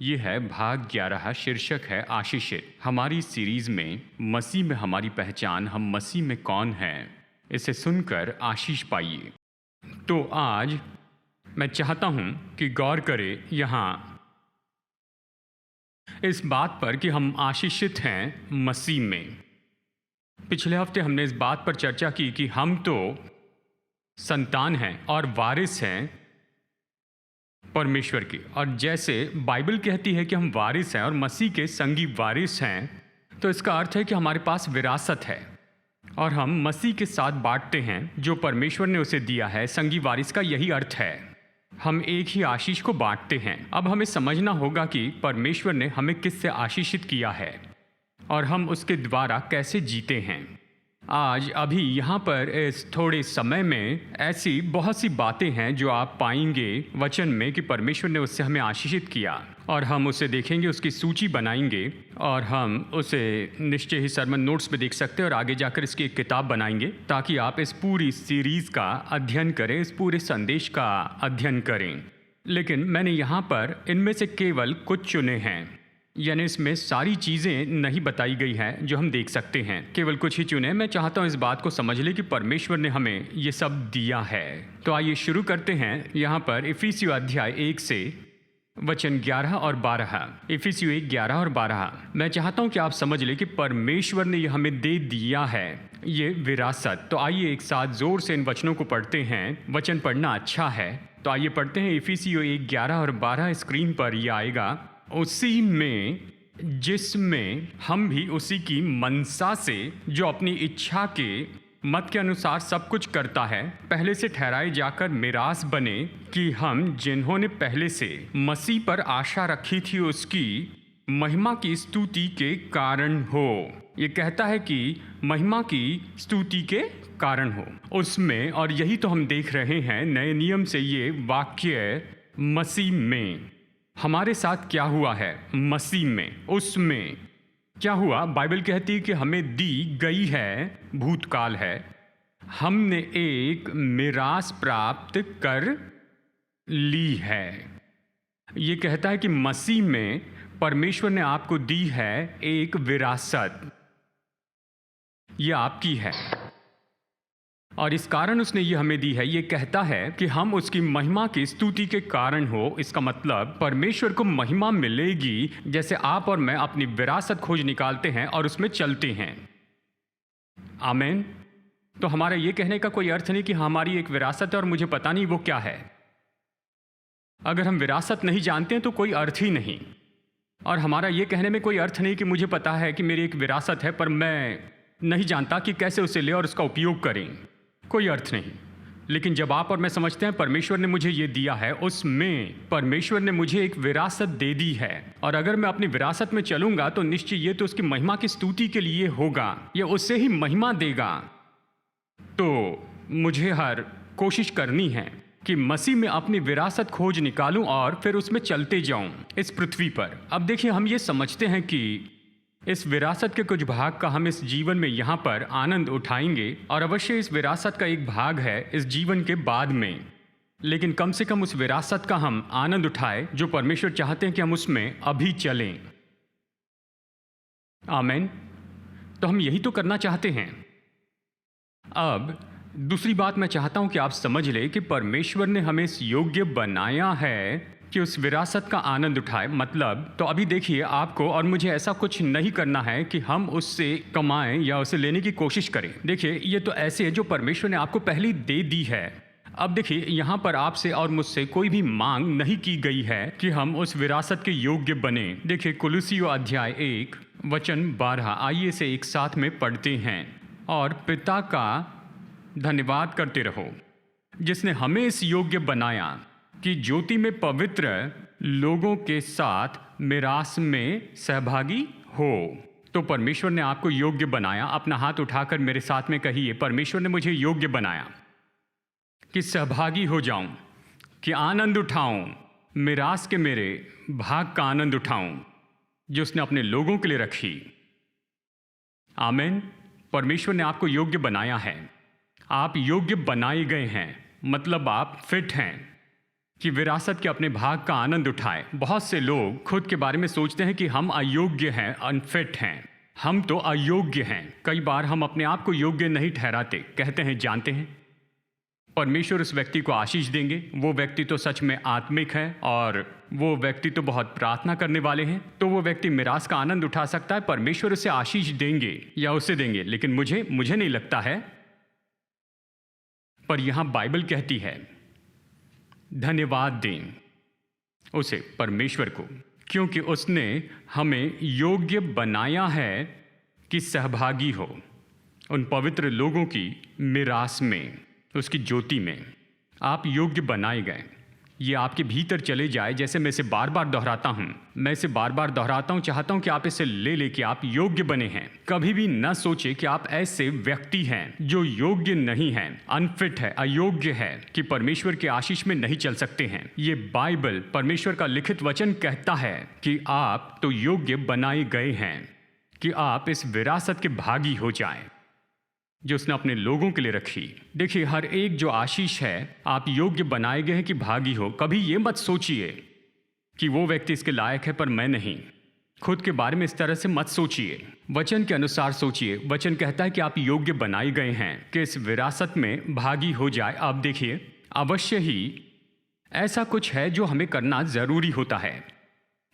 ये है भाग 11, शीर्षक है आशीषित। हमारी सीरीज में मसीह में हमारी पहचान, हम मसीह में कौन हैं, इसे सुनकर आशीष पाइए। तो आज मैं चाहता हूं कि गौर करें यहाँ इस बात पर कि हम आशीषित हैं मसीह में। पिछले हफ्ते हमने इस बात पर चर्चा की कि हम तो संतान हैं और वारिस हैं परमेश्वर की, और जैसे बाइबल कहती है कि हम वारिस हैं और मसीह के संगी वारिस हैं, तो इसका अर्थ है कि हमारे पास विरासत है और हम मसीह के साथ बांटते हैं जो परमेश्वर ने उसे दिया है। संगी वारिस का यही अर्थ है, हम एक ही आशीष को बांटते हैं। अब हमें समझना होगा कि परमेश्वर ने हमें किससे आशीषित किया है और हम उसके द्वारा कैसे जीते हैं। आज अभी यहाँ पर इस थोड़े समय में ऐसी बहुत सी बातें हैं जो आप पाएंगे वचन में कि परमेश्वर ने उससे हमें आशीषित किया, और हम उसे देखेंगे, उसकी सूची बनाएंगे और हम उसे निश्चय ही सरमन नोट्स में देख सकते हैं और आगे जाकर इसकी एक किताब बनाएंगे ताकि आप इस पूरी सीरीज़ का अध्ययन करें, इस पूरे संदेश का अध्ययन करें। लेकिन मैंने यहाँ पर इनमें से केवल कुछ चुने हैं, यानी इसमें सारी चीज़ें नहीं बताई गई हैं जो हम देख सकते हैं, केवल कुछ ही चुने। मैं चाहता हूँ इस बात को समझ ले कि परमेश्वर ने हमें ये सब दिया है। तो आइए शुरू करते हैं यहाँ पर इफिसियों अध्याय 1 से वचन 11 और 12। इफिसियों 1, 11 और 12। मैं चाहता हूँ कि आप समझ ले कि परमेश्वर ने ये हमें दे दिया है, ये विरासत। तो आइए एक साथ ज़ोर से इन वचनों को पढ़ते हैं। वचन पढ़ना अच्छा है, तो आइए पढ़ते हैं। इफिसियों 1, 11 और 12 स्क्रीन पर ये आएगा। उसी में जिसमें हम भी उसी की मनसा से, जो अपनी इच्छा के मत के अनुसार सब कुछ करता है, पहले से ठहराए जाकर मिरास बने, कि हम जिन्होंने पहले से मसीह पर आशा रखी थी उसकी महिमा की स्तुति के कारण हो। ये कहता है कि महिमा की स्तुति के कारण हो उसमें, और यही तो हम देख रहे हैं नए नियम से। ये वाक्य मसीह में हमारे साथ क्या हुआ है, मसीह में, उसमें क्या हुआ। बाइबल कहती है कि हमें दी गई है, भूतकाल है, हमने एक मिरास प्राप्त कर ली है। ये कहता है कि मसीह में परमेश्वर ने आपको दी है एक विरासत, ये आपकी है और इस कारण उसने ये हमें दी है। ये कहता है कि हम उसकी महिमा की स्तुति के कारण हो। इसका मतलब परमेश्वर को महिमा मिलेगी जैसे आप और मैं अपनी विरासत खोज निकालते हैं और उसमें चलते हैं। आमीन। तो हमारा ये कहने का कोई अर्थ नहीं कि हमारी एक विरासत है और मुझे पता नहीं वो क्या है। अगर हम विरासत नहीं जानते हैं तो कोई अर्थ ही नहीं, और हमारा ये कहने में कोई अर्थ नहीं कि मुझे पता है कि मेरी एक विरासत है पर मैं नहीं जानता कि कैसे उसे ले और उसका उपयोग करें, कोई अर्थ नहीं। लेकिन जब आप और मैं समझते हैं परमेश्वर ने मुझे ये दिया है, उसमें परमेश्वर ने मुझे एक विरासत दे दी है, और अगर मैं अपनी विरासत में चलूंगा तो निश्चय ये तो उसकी महिमा की स्तुति के लिए होगा, या उससे ही महिमा देगा। तो मुझे हर कोशिश करनी है कि मसीह में अपनी विरासत खोज निकालूं और फिर उसमें चलते जाऊं इस पृथ्वी पर। अब देखिए, हम ये समझते हैं कि इस विरासत के कुछ भाग का हम इस जीवन में यहाँ पर आनंद उठाएंगे, और अवश्य इस विरासत का एक भाग है इस जीवन के बाद में, लेकिन कम से कम उस विरासत का हम आनंद उठाएं जो परमेश्वर चाहते हैं कि हम उसमें अभी चलें। आमीन। तो हम यही तो करना चाहते हैं। अब दूसरी बात मैं चाहता हूं कि आप समझ लें कि परमेश्वर ने हमें इस योग्य बनाया है कि उस विरासत का आनंद उठाए। मतलब, तो अभी देखिए, आपको और मुझे ऐसा कुछ नहीं करना है कि हम उससे कमाएं या उसे लेने की कोशिश करें। देखिए, ये तो ऐसे है जो परमेश्वर ने आपको पहले दे दी है। अब देखिए, यहाँ पर आपसे और मुझसे कोई भी मांग नहीं की गई है कि हम उस विरासत के योग्य बने। देखिए, कुलुसियों अध्याय 1 वचन 12, आइए से एक साथ में पढ़ते हैं। और पिता का धन्यवाद करते रहो जिसने हमें इस योग्य बनाया कि ज्योति में पवित्र लोगों के साथ मिरास में सहभागी हो। तो परमेश्वर ने आपको योग्य बनाया। अपना हाथ उठाकर मेरे साथ में कहिए, परमेश्वर ने मुझे योग्य बनाया कि सहभागी हो जाऊं, कि आनंद उठाऊं, मिरास के मेरे भाग का आनंद उठाऊं जो उसने अपने लोगों के लिए रखी। आमीन। परमेश्वर ने आपको योग्य बनाया है। आप योग्य बनाए गए हैं, मतलब आप फिट हैं। कि विरासत के अपने भाग का आनंद उठाएं। बहुत से लोग खुद के बारे में सोचते हैं कि हम अयोग्य हैं, अनफिट हैं, हम तो अयोग्य हैं। कई बार हम अपने आप को योग्य नहीं ठहराते, कहते हैं जानते हैं परमेश्वर उस व्यक्ति को आशीष देंगे, वो व्यक्ति तो सच में आत्मिक है और वो व्यक्ति तो बहुत प्रार्थना करने वाले हैं, तो वो व्यक्ति मिरास का आनंद उठा सकता है, परमेश्वर उसे आशीष देंगे या उसे देंगे। लेकिन मुझे नहीं लगता है। पर यहां बाइबल कहती है धन्यवाद दें उसे, परमेश्वर को, क्योंकि उसने हमें योग्य बनाया है कि सहभागी हो उन पवित्र लोगों की मिरास में, उसकी ज्योति में। आप योग्य बनाए गए। ये आपके भीतर चले जाए। जैसे मैं इसे बार बार दोहराता हूं, चाहता हूं कि आप इसे ले लेके आप योग्य बने हैं। कभी भी न सोचे कि आप ऐसे व्यक्ति हैं जो योग्य नहीं हैं, अनफिट है, अयोग्य है, कि परमेश्वर के आशीष में नहीं चल सकते हैं। ये बाइबल, परमेश्वर का लिखित वचन कहता है कि आप तो योग्य बनाए गए हैं कि आप इस विरासत के भागी हो जाएं जो उसने अपने लोगों के लिए रखी। देखिए, हर एक जो आशीष है, आप योग्य बनाए गए हैं कि भागी हो। कभी ये मत सोचिए कि वो व्यक्ति इसके लायक है पर मैं नहीं। खुद के बारे में इस तरह से मत सोचिए, वचन के अनुसार सोचिए। वचन कहता है कि आप योग्य बनाए गए हैं कि इस विरासत में भागी हो जाए। आप देखिए, अवश्य ही ऐसा कुछ है जो हमें करना जरूरी होता है।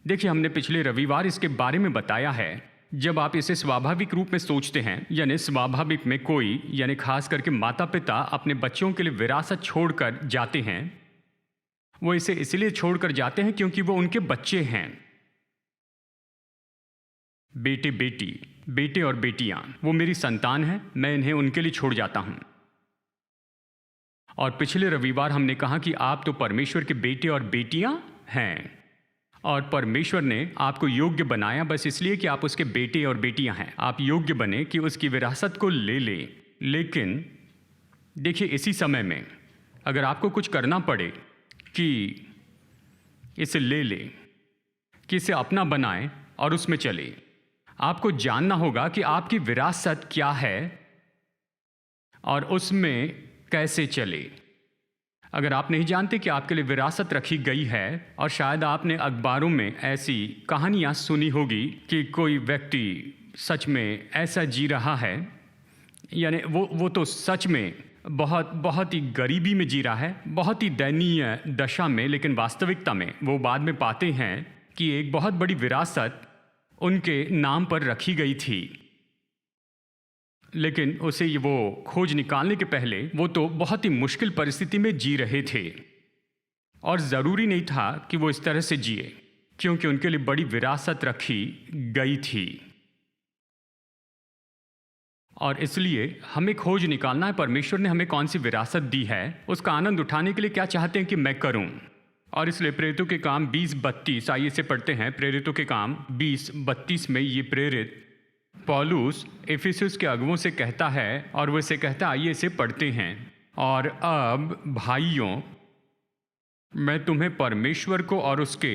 देखिए, हमने पिछले रविवार इसके बारे में बताया है। जब आप इसे स्वाभाविक रूप में सोचते हैं, यानी स्वाभाविक में कोई, यानी खास करके माता पिता अपने बच्चों के लिए विरासत छोड़कर जाते हैं, वो इसे इसलिए छोड़कर जाते हैं क्योंकि वो उनके बच्चे हैं। बेटे बेटी, बेटे और बेटियां, वो मेरी संतान है, मैं इन्हें उनके लिए छोड़ जाता हूं। और पिछले रविवार हमने कहा कि आप तो परमेश्वर के बेटे और बेटियां हैं और परमेश्वर ने आपको योग्य बनाया बस इसलिए कि आप उसके बेटे और बेटियां हैं। आप योग्य बने कि उसकी विरासत को ले लें। लेकिन देखिए, इसी समय में अगर आपको कुछ करना पड़े कि इसे ले ले, कि इसे अपना बनाएं और उसमें चले, आपको जानना होगा कि आपकी विरासत क्या है और उसमें कैसे चले। अगर आप नहीं जानते कि आपके लिए विरासत रखी गई है, और शायद आपने अखबारों में ऐसी कहानियां सुनी होगी कि कोई व्यक्ति सच में ऐसा जी रहा है, यानी वो तो सच में बहुत ही गरीबी में जी रहा है, बहुत ही दयनीय दशा में, लेकिन वास्तविकता में वो बाद में पाते हैं कि एक बहुत बड़ी विरासत उनके नाम पर रखी गई थी। लेकिन उसे वो खोज निकालने के पहले वो तो बहुत ही मुश्किल परिस्थिति में जी रहे थे, और ज़रूरी नहीं था कि वो इस तरह से जिए, क्योंकि उनके लिए बड़ी विरासत रखी गई थी। और इसलिए हमें खोज निकालना है परमेश्वर ने हमें कौन सी विरासत दी है, उसका आनंद उठाने के लिए क्या चाहते हैं कि मैं करूं। और इसलिए प्रेरितों के काम 20:32, आइए इसे पढ़ते हैं। प्रेरितों के काम 20:32 में ये प्रेरित पौलुस इफिसुस के अगुओं से कहता है, और वो इसे कहता है, आइए इसे पढ़ते हैं। और अब भाइयों, मैं तुम्हें परमेश्वर को और उसके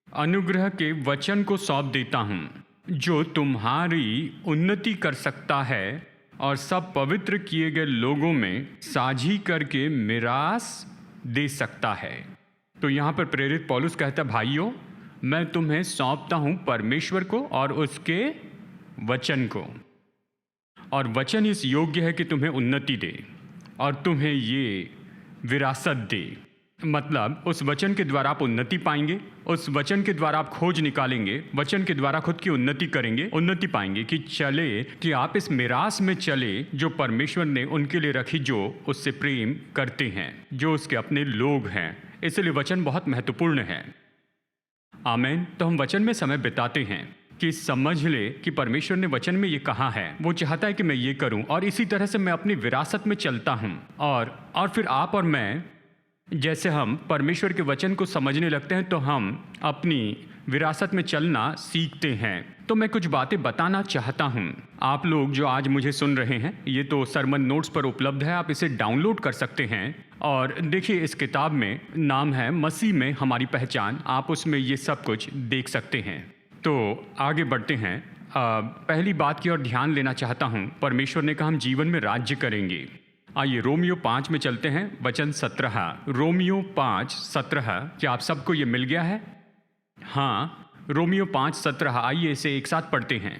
अनुग्रह के वचन को सौंप देता हूँ, जो तुम्हारी उन्नति कर सकता है और सब पवित्र किए गए लोगों में साझी करके मिरास दे सकता है। तो यहाँ पर प्रेरित पौलुस कहता है, भाइयों, मैं तुम्हें सौंपता हूँ परमेश्वर को और उसके वचन को, और वचन इस योग्य है कि तुम्हें उन्नति दे और तुम्हें ये विरासत दे। मतलब उस वचन के द्वारा आप उन्नति पाएंगे, उस वचन के द्वारा आप खोज निकालेंगे, वचन के द्वारा खुद की उन्नति करेंगे, उन्नति पाएंगे कि आप इस मिरास में चले जो परमेश्वर ने उनके लिए रखी, जो उससे प्रेम करते हैं, जो उसके अपने लोग हैं। इसलिए वचन बहुत महत्वपूर्ण है। आमीन। तो हम वचन में समय बिताते हैं कि समझ ले कि परमेश्वर ने वचन में ये कहा है, वो चाहता है कि मैं ये करूं, और इसी तरह से मैं अपनी विरासत में चलता हूं। और फिर आप और मैं, जैसे हम परमेश्वर के वचन को समझने लगते हैं, तो हम अपनी विरासत में चलना सीखते हैं। तो मैं कुछ बातें बताना चाहता हूं। आप लोग जो आज मुझे सुन रहे हैं, ये तो सरमन नोट्स पर उपलब्ध है, आप इसे डाउनलोड कर सकते हैं। और देखिए, इस किताब में नाम है मसीह में हमारी पहचान, आप उसमें ये सब कुछ देख सकते हैं। तो आगे बढ़ते हैं। पहली बात की ओर ध्यान लेना चाहता हूँ। परमेश्वर ने कहा हम जीवन में राज्य करेंगे, आइए रोमियो 5 में चलते हैं, वचन 17। रोमियो 5:17। क्या आप सबको ये मिल गया है? हाँ, रोमियो 5:17। आइए इसे एक साथ पढ़ते हैं।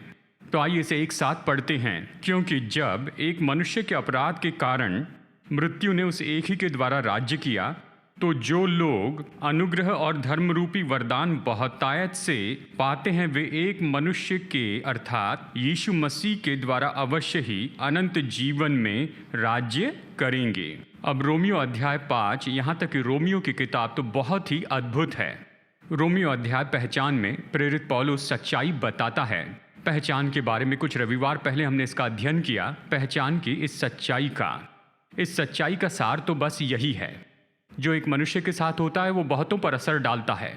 तो आइए इसे एक साथ पढ़ते हैं। क्योंकि जब एक मनुष्य के अपराध के कारण मृत्यु ने उस एक ही के द्वारा राज्य किया, तो जो लोग अनुग्रह और धर्म रूपी वरदान बहुतायत से पाते हैं, वे एक मनुष्य के अर्थात यीशु मसीह के द्वारा अवश्य ही अनंत जीवन में राज्य करेंगे। अब रोमियो अध्याय 5, यहाँ तक कि रोमियो की किताब तो बहुत ही अद्भुत है। रोमियो अध्याय पहचान में प्रेरित पौलुस सच्चाई बताता है। पहचान के बारे में कुछ रविवार पहले हमने इसका अध्ययन किया। पहचान की इस सच्चाई का सार तो बस यही है, जो एक मनुष्य के साथ होता है वो बहुतों पर असर डालता है।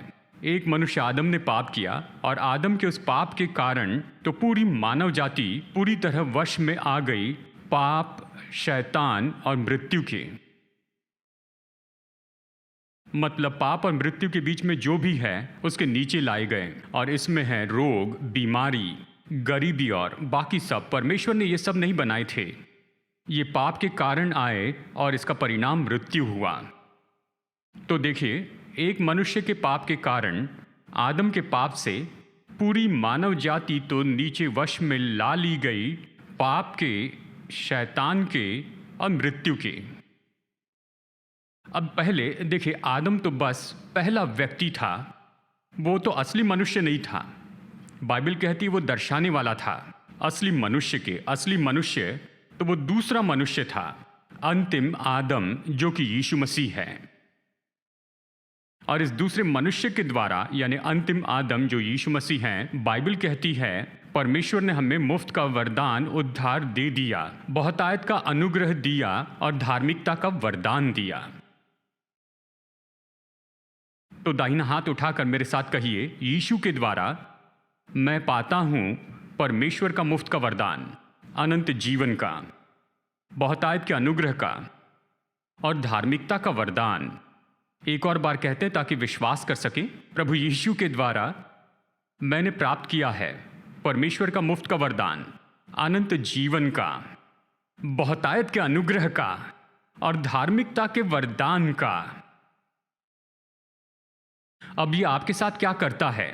एक मनुष्य आदम ने पाप किया और आदम के उस पाप के कारण तो पूरी मानव जाति पूरी तरह वश में आ गई पाप, शैतान और मृत्यु के। मतलब पाप और मृत्यु के बीच में जो भी है उसके नीचे लाए गए, और इसमें है रोग, बीमारी, गरीबी और बाकी सब। परमेश्वर ने ये सब नहीं बनाए थे, ये पाप के कारण आए और इसका परिणाम मृत्यु हुआ। तो देखिए, एक मनुष्य के पाप के कारण, आदम के पाप से पूरी मानव जाति तो नीचे वश में ला ली गई पाप के, शैतान के और मृत्यु के। अब पहले देखिए, आदम तो बस पहला व्यक्ति था, वो तो असली मनुष्य नहीं था। बाइबल कहती है वो दर्शाने वाला था असली मनुष्य तो वो दूसरा मनुष्य था, अंतिम आदम, जो कि यीशु मसीह है। और इस दूसरे मनुष्य के द्वारा, यानी अंतिम आदम जो यीशु मसीह हैं, बाइबल कहती है परमेश्वर ने हमें मुफ्त का वरदान, उद्धार दे दिया, बहुतायत का अनुग्रह दिया और धार्मिकता का वरदान दिया। तो दाहिना हाथ उठाकर मेरे साथ कहिए, यीशु के द्वारा मैं पाता हूं परमेश्वर का मुफ्त का वरदान, अनंत जीवन का, बहुतायत के अनुग्रह का और धार्मिकता का वरदान। एक और बार कहते हैं ताकि विश्वास कर सकें। प्रभु यीशु के द्वारा मैंने प्राप्त किया है परमेश्वर का मुफ्त का वरदान, अनंत जीवन का, बहुतायत के अनुग्रह का और धार्मिकता के वरदान का। अब ये आपके साथ क्या करता है?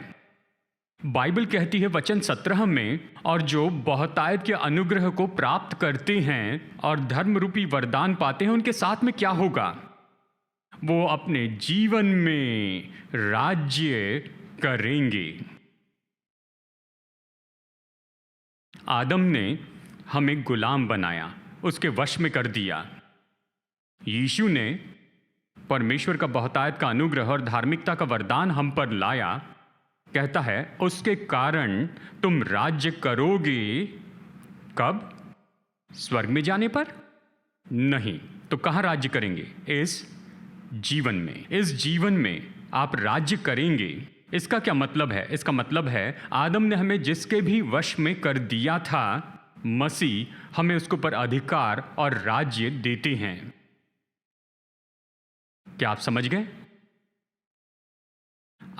बाइबल कहती है वचन 17 में, और जो बहुतायत के अनुग्रह को प्राप्त करते हैं और धर्म रूपी वरदान पाते हैं, उनके साथ में क्या होगा? वो अपने जीवन में राज्य करेंगे। आदम ने हमें गुलाम बनाया, उसके वश में कर दिया। यीशु ने परमेश्वर का बहुतायत का अनुग्रह और धार्मिकता का वरदान हम पर लाया। कहता है उसके कारण तुम राज्य करोगे। कब? स्वर्ग में जाने पर नहीं, तो कहां राज्य करेंगे? इस जीवन में आप राज्य करेंगे। इसका क्या मतलब है? इसका मतलब है आदम ने हमें जिसके भी वश में कर दिया था, मसीह हमें उसके ऊपर अधिकार और राज्य देते हैं। क्या आप समझ गए?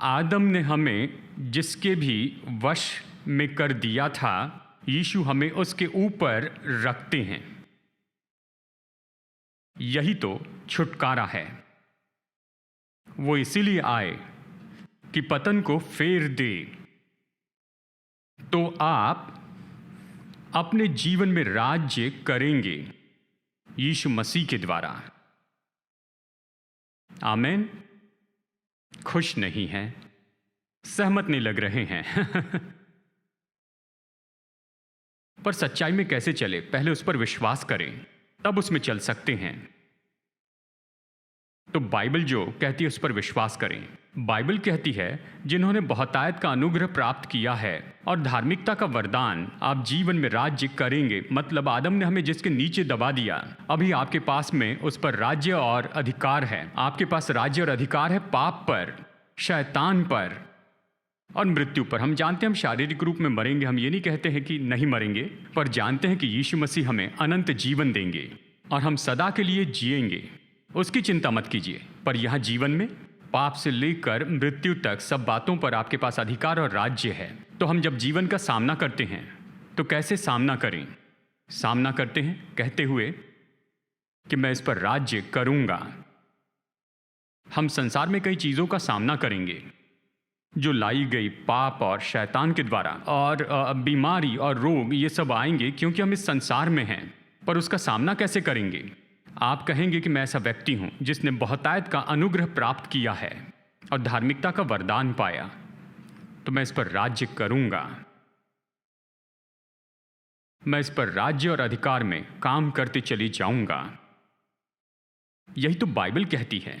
आदम ने हमें जिसके भी वश में कर दिया था, यीशु हमें उसके ऊपर रखते हैं। यही तो छुटकारा है। वो इसीलिए आए कि पतन को फेर दे। तो आप अपने जीवन में राज्य करेंगे यीशु मसीह के द्वारा। आमीन। खुश नहीं हैं, सहमत नहीं लग रहे हैं। पर सच्चाई में कैसे चले? पहले उस पर विश्वास करें, तब उसमें चल सकते हैं। तो बाइबल जो कहती है उस पर विश्वास करें। बाइबल कहती है जिन्होंने बहुतायत का अनुग्रह प्राप्त किया है और धार्मिकता का वरदान, आप जीवन में राज्य करेंगे। मतलब आदम ने हमें जिसके नीचे दबा दिया, अभी आपके पास में उस पर राज्य और अधिकार है। आपके पास राज्य और अधिकार है पाप पर, शैतान पर और मृत्यु पर। हम जानते हैं हम शारीरिक रूप में मरेंगे, हम ये नहीं कहते हैं कि नहीं मरेंगे, पर जानते हैं कि यीशु मसीह हमें अनंत जीवन देंगे और हम सदा के लिए जिएंगे। उसकी चिंता मत कीजिए। पर यहाँ जीवन में पाप से लेकर मृत्यु तक सब बातों पर आपके पास अधिकार और राज्य है। तो हम जब जीवन का सामना करते हैं तो कैसे सामना करें? सामना करते हैं कहते हुए कि मैं इस पर राज्य करूंगा। हम संसार में कई चीज़ों का सामना करेंगे जो लाई गई पाप और शैतान के द्वारा, और बीमारी और रोग ये सब आएंगे क्योंकि हम इस संसार में हैं। पर उसका सामना कैसे करेंगे? आप कहेंगे कि मैं ऐसा व्यक्ति हूं जिसने बहुतायत का अनुग्रह प्राप्त किया है और धार्मिकता का वरदान पाया, तो मैं इस पर राज्य करूंगा। मैं इस पर राज्य और अधिकार में काम करते चली जाऊंगा। यही तो बाइबल कहती है।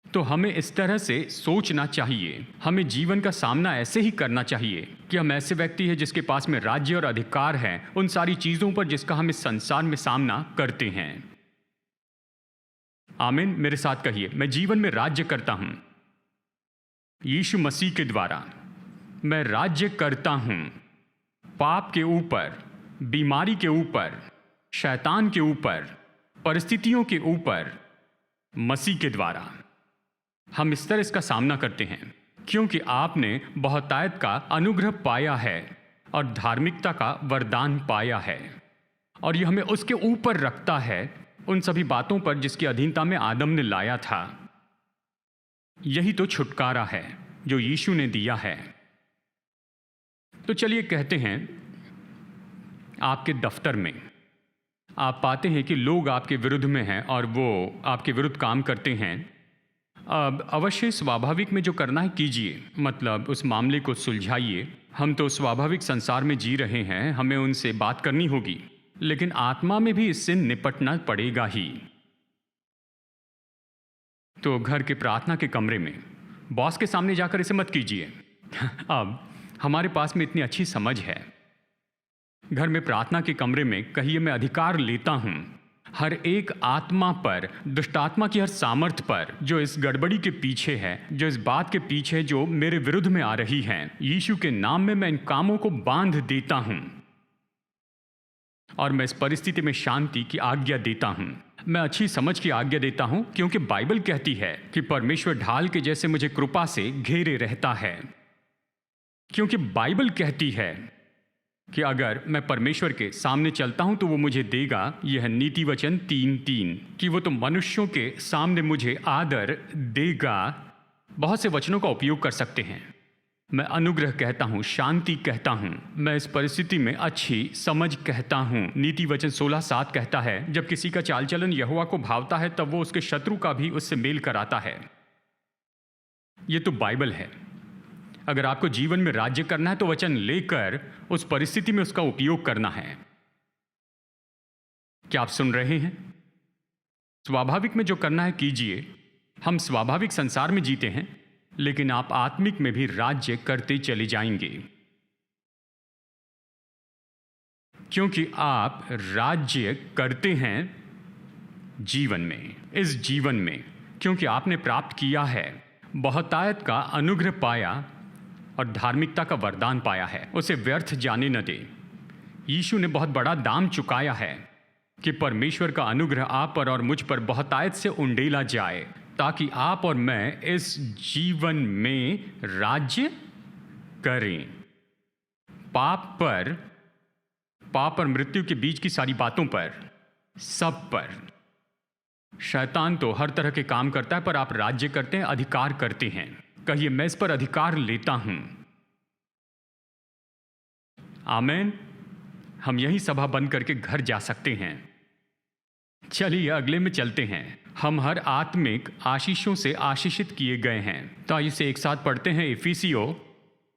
तो हमें इस तरह से सोचना चाहिए, हमें जीवन का सामना ऐसे ही करना चाहिए कि हम ऐसे व्यक्ति हैं जिसके पास में राज्य और अधिकार है उन सारी चीजों पर जिसका हम इस संसार में सामना करते हैं। आमीन। मेरे साथ कहिए, मैं जीवन में राज्य करता हूं यीशु मसीह के द्वारा। मैं राज्य करता हूं पाप के ऊपर, बीमारी के ऊपर, शैतान के ऊपर, परिस्थितियों के ऊपर, मसीह के द्वारा। हम इस तरह इसका सामना करते हैं क्योंकि आपने बहुतायत का अनुग्रह पाया है और धार्मिकता का वरदान पाया है, और यह हमें उसके ऊपर रखता है, उन सभी बातों पर जिसकी अधीनता में आदम ने लाया था। यही तो छुटकारा है जो यीशु ने दिया है। तो चलिए कहते हैं, आपके दफ्तर में आप पाते हैं कि लोग आपके विरुद्ध में हैं और वो आपके विरुद्ध काम करते हैं। अब अवश्य स्वाभाविक में जो करना है कीजिए, मतलब उस मामले को सुलझाइए। हम तो स्वाभाविक संसार में जी रहे हैं, हमें उनसे बात करनी होगी, लेकिन आत्मा में भी इससे निपटना पड़ेगा ही। तो घर के प्रार्थना के कमरे में बॉस के सामने जाकर इसे मत कीजिए। अब हमारे पास में इतनी अच्छी समझ है, घर में प्रार्थना के कमरे में कहिए, मैं अधिकार लेता हूं हर एक आत्मा पर, दुष्ट आत्मा की हर सामर्थ पर जो इस गड़बड़ी के पीछे है, जो इस बात के पीछे जो मेरे विरुद्ध में आ रही है। यीशु के नाम में मैं इन कामों को बांध देता हूं और मैं इस परिस्थिति में शांति की आज्ञा देता हूं। मैं अच्छी समझ की आज्ञा देता हूं क्योंकि बाइबल कहती है कि परमेश्वर ढाल के जैसे मुझे कृपा से घेरे रहता है। क्योंकि बाइबल कहती है कि अगर मैं परमेश्वर के सामने चलता हूं तो वो मुझे देगा। यह है नीति वचन 3:3 कि वो तो मनुष्यों के सामने मुझे आदर देगा। बहुत से वचनों का उपयोग कर सकते हैं। मैं अनुग्रह कहता हूं, शांति कहता हूं, मैं इस परिस्थिति में अच्छी समझ कहता हूं। नीति वचन 16:7 कहता है, जब किसी का चाल चलन यहोवा को भावता है तब वो उसके शत्रु का भी उससे मेल कराता है। ये तो बाइबल है। अगर आपको जीवन में राज्य करना है तो वचन लेकर उस परिस्थिति में उसका उपयोग करना है। क्या आप सुन रहे हैं? स्वाभाविक में जो करना है कीजिए। हम स्वाभाविक संसार में जीते हैं, लेकिन आप आत्मिक में भी राज्य करते चले जाएंगे, क्योंकि आप राज्य करते हैं जीवन में, इस जीवन में, क्योंकि आपने प्राप्त किया है, बहुतायत का अनुग्रह पाया और धार्मिकता का वरदान पाया है। उसे व्यर्थ जाने न दे। यीशु ने बहुत बड़ा दाम चुकाया है कि परमेश्वर का अनुग्रह आप पर और मुझ पर बहुतायत से उंडेला जाए, ताकि आप और मैं इस जीवन में राज्य करें। पाप और मृत्यु के बीच की सारी बातों पर, सब पर शैतान तो हर तरह के काम करता है, पर आप राज्य करते हैं, अधिकार करते हैं। कहिए, मैं इस पर अधिकार लेता हूं। आमीन। हम यही सभा बंद करके घर जा सकते हैं। चलिए अगले में चलते हैं। हम हर आत्मिक आशीषों से आशीषित किए गए हैं। तो आइए इसे एक साथ पढ़ते हैं। इफिसियों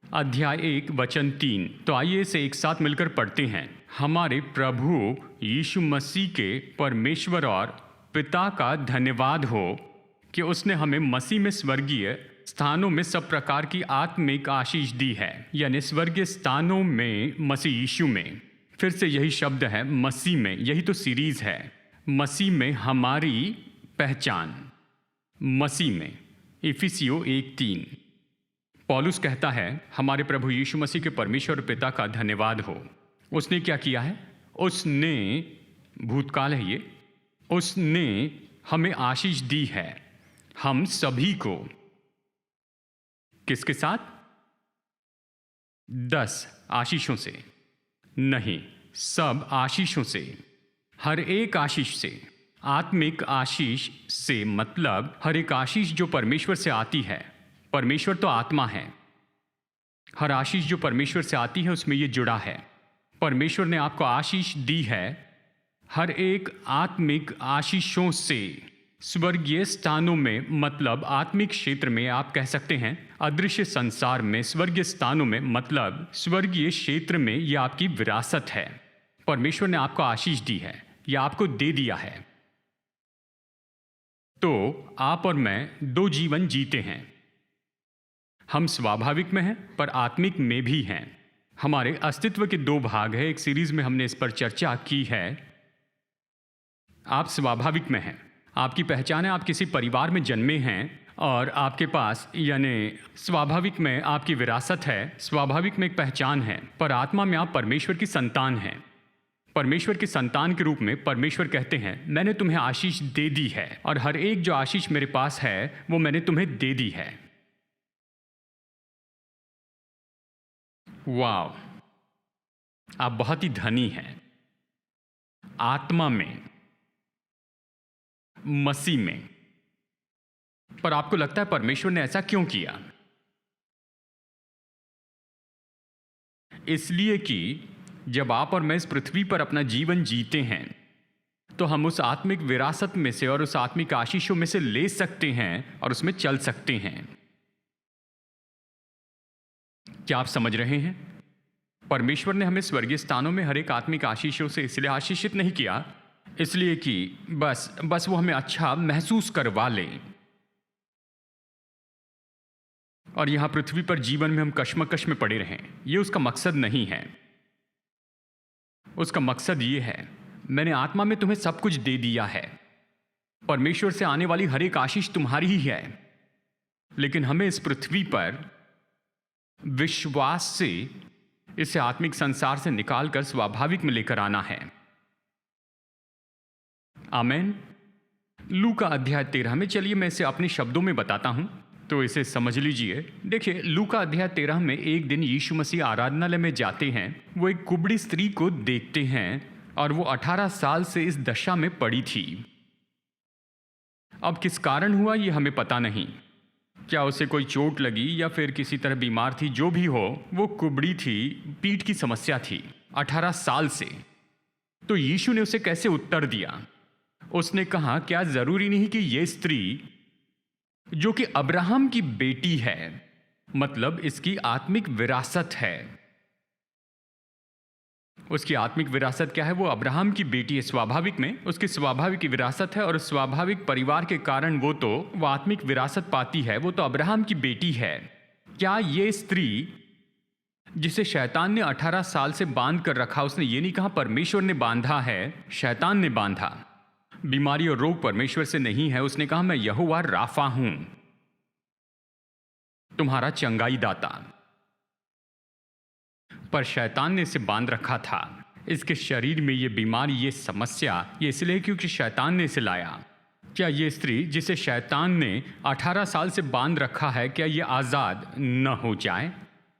अध्याय 1 वचन 3। तो आइए इसे एक साथ मिलकर पढ़ते हैं। हमारे प्रभु यीशु मसीह के परमेश्वर और पिता का धन्यवाद हो कि उसने हमें मसीह में स्वर्गीय स्थानों में सब प्रकार की आत्मिक आशीष दी है। यानी स्वर्गीय स्थानों में मसीह यीशु में। फिर से यही शब्द है, मसीह में। यही तो सीरीज है, मसीह में हमारी पहचान, मसीह में। इफिसियों 1:3। पौलुस कहता है, हमारे प्रभु यीशु मसीह के परमेश्वर पिता का धन्यवाद हो। उसने क्या किया है? उसने, भूतकाल है ये, उसने हमें आशीष दी है, हम सभी को। किसके साथ? 10 आशीषों से नहीं, सब आशीषों से। हर एक आशीष से, आत्मिक आशीष से मतलब हर एक आशीष जो परमेश्वर से आती है। परमेश्वर तो आत्मा है। हर आशीष जो परमेश्वर से आती है उसमें ये जुड़ा है। परमेश्वर ने आपको आशीष दी है। हर एक आत्मिक आशीषों से स्वर्गीय स्थानों में, मतलब आत्मिक क्षेत्र में, आप कह सकते हैं अदृश्य संसार में, स्वर्गीय स्थानों में मतलब स्वर्गीय क्षेत्र में, यह आपकी विरासत है। परमेश्वर ने आपको आशीष दी है, यह आपको दे दिया है। तो आप और मैं दो जीवन जीते हैं। हम स्वाभाविक में हैं पर आत्मिक में भी हैं। हमारे अस्तित्व के दो भाग हैं। एक सीरीज में हमने इस पर चर्चा की है। आप स्वाभाविक में हैं, आपकी पहचान है, आप किसी परिवार में जन्मे हैं और आपके पास, यानी स्वाभाविक में आपकी विरासत है, स्वाभाविक में एक पहचान है, पर आत्मा में आप परमेश्वर की संतान हैं। परमेश्वर की संतान के रूप में परमेश्वर कहते हैं, मैंने तुम्हें आशीष दे दी है और हर एक जो आशीष मेरे पास है वो मैंने तुम्हें दे दी है। वाह, आप बहुत ही धनी हैं आत्मा में, मसीह में। पर आपको लगता है परमेश्वर ने ऐसा क्यों किया? इसलिए कि जब आप और मैं इस पृथ्वी पर अपना जीवन जीते हैं तो हम उस आत्मिक विरासत में से और उस आत्मिक आशीषों में से ले सकते हैं और उसमें चल सकते हैं। क्या आप समझ रहे हैं? परमेश्वर ने हमें स्वर्गीय स्थानों में हर एक आत्मिक आशीषों से इसलिए आशीषित नहीं किया इसलिए कि बस वो हमें अच्छा महसूस करवा लें और यहां पृथ्वी पर जीवन में हम कश्मकश में पड़े रहें। ये उसका मकसद नहीं है। उसका मकसद ये है, मैंने आत्मा में तुम्हें सब कुछ दे दिया है। परमेश्वर से आने वाली हर एक आशीष तुम्हारी ही है, लेकिन हमें इस पृथ्वी पर विश्वास से इसे आत्मिक संसार से निकालकर स्वाभाविक में लेकर आना है। आमेन। लूका अध्याय 13 में, चलिए मैं इसे अपने शब्दों में बताता हूं तो इसे समझ लीजिए। देखिए, लूका अध्याय 13 में एक दिन यीशु मसीह आराधनालय में जाते हैं। वो एक कुबड़ी स्त्री को देखते हैं और वो 18 साल से इस दशा में पड़ी थी। अब किस कारण हुआ ये हमें पता नहीं। क्या उसे कोई चोट लगी या फिर किसी तरह बीमार थी, जो भी हो, वो कुबड़ी थी, पीठ की समस्या थी 18 साल से। तो यीशु ने उसे कैसे उत्तर दिया? उसने कहा, क्या जरूरी नहीं कि यह स्त्री जो कि अब्राहम की बेटी है, मतलब इसकी आत्मिक विरासत है। उसकी आत्मिक विरासत क्या है? वो अब्राहम की बेटी है। स्वाभाविक में उसकी स्वाभाविक विरासत है और स्वाभाविक परिवार के कारण वो आत्मिक विरासत पाती है। वो तो अब्राहम की बेटी है। क्या ये स्त्री जिसे शैतान ने 18 साल से बांध कर रखा, उसने ये नहीं कहा परमेश्वर ने बांधा है, शैतान ने बांधा। बीमारी और रोग परमेश्वर से नहीं है। उसने कहा, मैं यहोवा राफा हूं, तुम्हारा चंगाई दाता। पर शैतान ने इसे बांध रखा था। इसके शरीर में ये बीमारी, ये समस्या, ये इसलिए क्योंकि शैतान ने इसे लाया। क्या ये स्त्री जिसे शैतान ने 18 साल से बांध रखा है, क्या ये आजाद न हो जाए?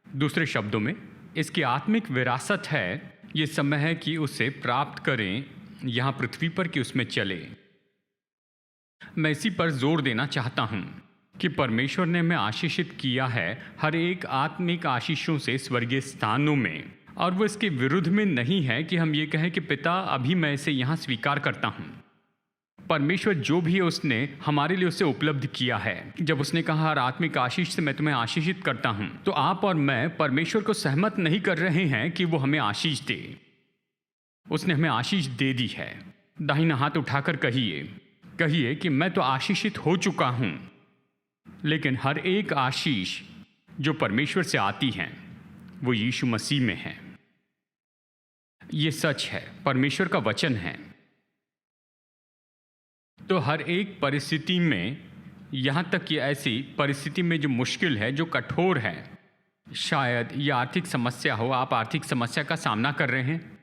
दूसरे शब्दों में, इसकी आत्मिक विरासत है। ये समय है कि उसे प्राप्त करें यहां पृथ्वी पर, कि उसमें चले। मैं इसी पर जोर देना चाहता हूं कि परमेश्वर ने हमें आशीषित किया है हर एक आत्मिक आशीषों से स्वर्गीय स्थानों में, और वो इसके विरुद्ध में नहीं है कि हम ये कहें कि पिता अभी मैं इसे यहां स्वीकार करता हूं। परमेश्वर जो भी है उसने हमारे लिए उसे उपलब्ध किया है। जब उसने कहा हर आत्मिक आशीष से मैं तुम्हें आशीषित करता हूं, तो आप और मैं परमेश्वर को सहमत नहीं कर रहे हैं कि वो हमें आशीष दे। उसने हमें आशीष दे दी है। दाहिना हाथ उठाकर कहिए कि मैं तो आशीषित हो चुका हूं। लेकिन हर एक आशीष जो परमेश्वर से आती है वो यीशु मसीह में है। ये सच है, परमेश्वर का वचन है। तो हर एक परिस्थिति में, यहां तक कि ऐसी परिस्थिति में जो मुश्किल है, जो कठोर है, शायद ये आर्थिक समस्या हो, आप आर्थिक समस्या का सामना कर रहे हैं,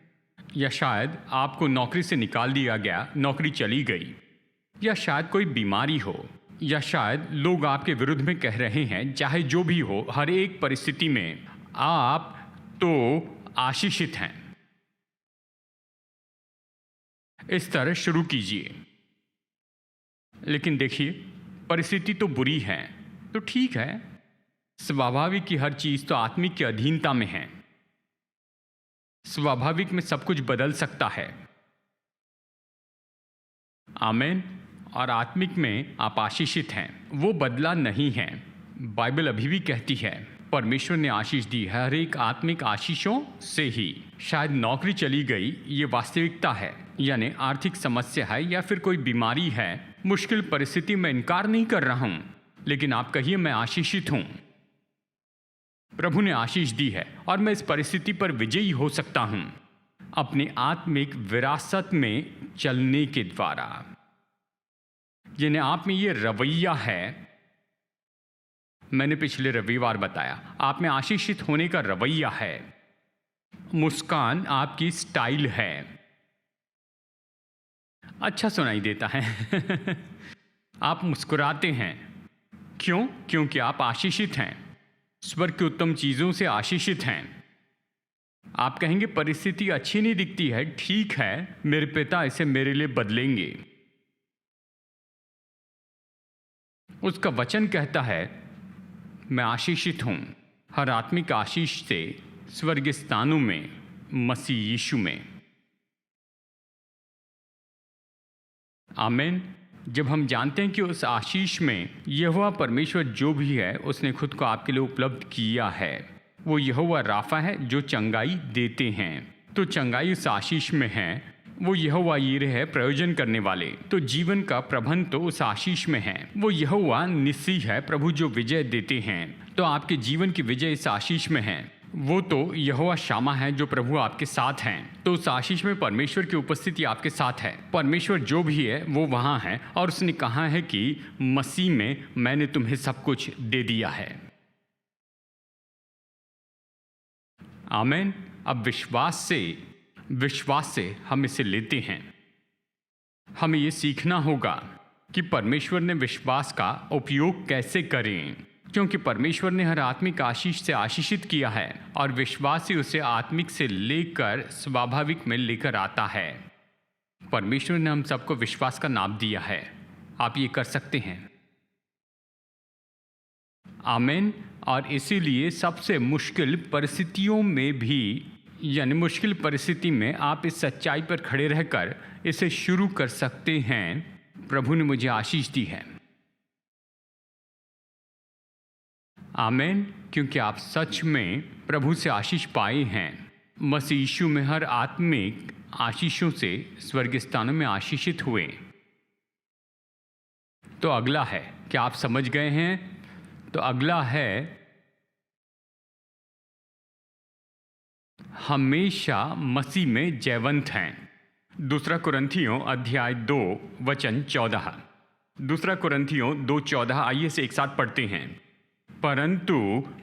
या शायद आपको नौकरी से निकाल दिया गया, नौकरी चली गई, या शायद कोई बीमारी हो, या शायद लोग आपके विरुद्ध में कह रहे हैं, चाहे जो भी हो, हर एक परिस्थिति में आप तो आशीषित हैं। इस तरह शुरू कीजिए। लेकिन देखिए, परिस्थिति तो बुरी है, तो ठीक है, स्वाभाविक की हर चीज तो आत्मिक की अधीनता में है। स्वाभाविक में सब कुछ बदल सकता है। आमीन। और आत्मिक में आप आशीषित हैं, वो बदला नहीं है। बाइबल अभी भी कहती है परमेश्वर ने आशीष दी है, हर एक आत्मिक आशीषों से ही। शायद नौकरी चली गई, ये वास्तविकता है, यानी आर्थिक समस्या है या फिर कोई बीमारी है, मुश्किल परिस्थिति में इनकार नहीं कर रहा हूं, लेकिन आप कहिए मैं आशीषित हूं। प्रभु ने आशीष दी है और मैं इस परिस्थिति पर विजयी हो सकता हूं अपनी आत्मिक विरासत में चलने के द्वारा। यानी आप में ये रवैया है, मैंने पिछले रविवार बताया, आप में आशीषित होने का रवैया है। मुस्कान आपकी स्टाइल है। अच्छा सुनाई देता है आप मुस्कुराते हैं। क्यों? क्योंकि आप आशीषित हैं, स्वर्ग की उत्तम चीजों से आशीषित हैं। आप कहेंगे परिस्थिति अच्छी नहीं दिखती है, ठीक है, मेरे पिता इसे मेरे लिए बदलेंगे। उसका वचन कहता है मैं आशीषित हूं हर आत्मिक आशीष से स्वर्ग स्थानों में मसीह यीशु में। आमीन। जब हम जानते हैं कि उस आशीष में यहोवा परमेश्वर जो भी है उसने खुद को आपके लिए उपलब्ध किया है, वो यहोवा राफा है जो चंगाई देते हैं, तो चंगाई उस आशीष में है। वो यहोवा यीरे है प्रयोजन करने वाले, तो जीवन का प्रबंध तो उस आशीष में है। वो यहोवा निस्सी है प्रभु जो विजय देते हैं, तो आपके जीवन की विजय इस आशीष में है। वो तो यहोवा शामा है जो प्रभु आपके साथ हैं, तो उस आशीष में परमेश्वर की उपस्थिति आपके साथ है। परमेश्वर जो भी है वो वहाँ है और उसने कहा है कि मसीह में मैंने तुम्हें सब कुछ दे दिया है। आमीन। अब विश्वास से हम इसे लेते हैं। हमें ये सीखना होगा कि परमेश्वर ने विश्वास का उपयोग कैसे करें, क्योंकि परमेश्वर ने हर आत्मिक आशीष से आशीषित किया है और विश्वास ही उसे आत्मिक से लेकर स्वाभाविक में लेकर आता है। परमेश्वर ने हम सबको विश्वास का नाम दिया है। आप ये कर सकते हैं। आमीन। और इसीलिए सबसे मुश्किल परिस्थितियों में भी, यानी मुश्किल परिस्थिति में आप इस सच्चाई पर खड़े रहकर इसे शुरू कर सकते हैं, प्रभु ने मुझे आशीष दी है। आमीन। क्योंकि आप सच में प्रभु से आशीष पाए हैं। मसीह यीशु में हर आत्मिक आशीषों से स्वर्ग स्थानों में आशीषित हुए। तो अगला है, क्या आप समझ गए हैं? तो अगला है हमेशा मसीह में जयवंत हैं। दूसरा कुरिन्थियों अध्याय 2 वचन 14। दूसरा कुरिन्थियों 2:14, आइए से एक साथ पढ़ते हैं। परंतु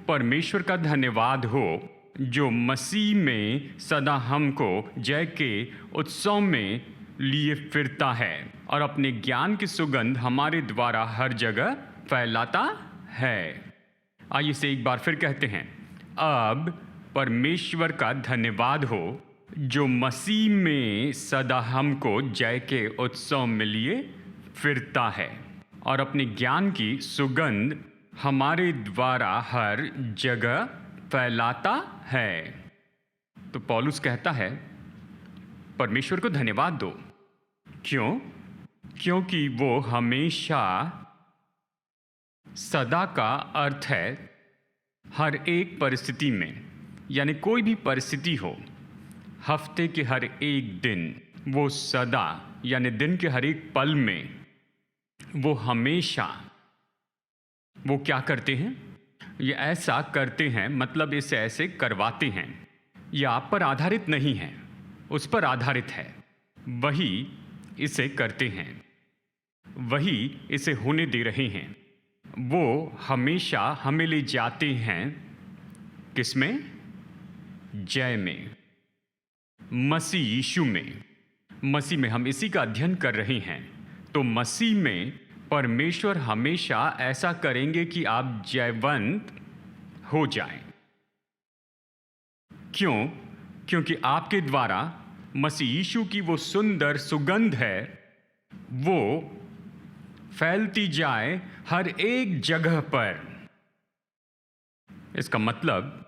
परमेश्वर का धन्यवाद हो जो मसीह में सदा हमको जय के उत्सव में लिए फिरता है और अपने ज्ञान की सुगंध हमारे द्वारा हर जगह फैलाता है। आइए से एक बार फिर कहते हैं। अब परमेश्वर का धन्यवाद हो जो मसीह में सदा हमको जय के उत्सव में लिए फिरता है और अपने ज्ञान की सुगंध हमारे द्वारा हर जगह फैलाता है। तो पौलुस कहता है परमेश्वर को धन्यवाद दो। क्यों? क्योंकि वो हमेशा, सदा का अर्थ है हर एक परिस्थिति में, यानी कोई भी परिस्थिति हो, हफ्ते के हर एक दिन, वो सदा यानी दिन के हर एक पल में, वो हमेशा, वो क्या करते हैं? ये ऐसा करते हैं, मतलब इसे ऐसे करवाते हैं। ये आप पर आधारित नहीं है, उस पर आधारित है। वही इसे करते हैं, वही इसे होने दे रहे हैं। वो हमेशा हमें ले जाते हैं किसमें? जय में, मसीह यीशु में। मसीह में हम इसी का अध्ययन कर रहे हैं। तो मसीह में परमेश्वर हमेशा ऐसा करेंगे कि आप जयवंत हो जाएं। क्यों? क्योंकि आपके द्वारा मसीह यीशु की वो सुंदर सुगंध है, वो फैलती जाए हर एक जगह पर। इसका मतलब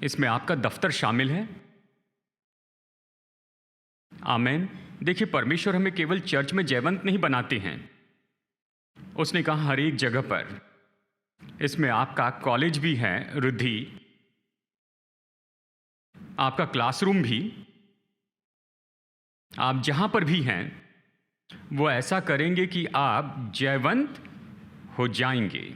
इसमें आपका दफ्तर शामिल है। आमेन। देखिए, परमेश्वर हमें केवल चर्च में जयवंत नहीं बनाते हैं, उसने कहा हर एक जगह पर। इसमें आपका कॉलेज भी है, रुद्धि, आपका क्लासरूम भी, आप जहां पर भी हैं, वो ऐसा करेंगे कि आप जयवंत हो जाएंगे।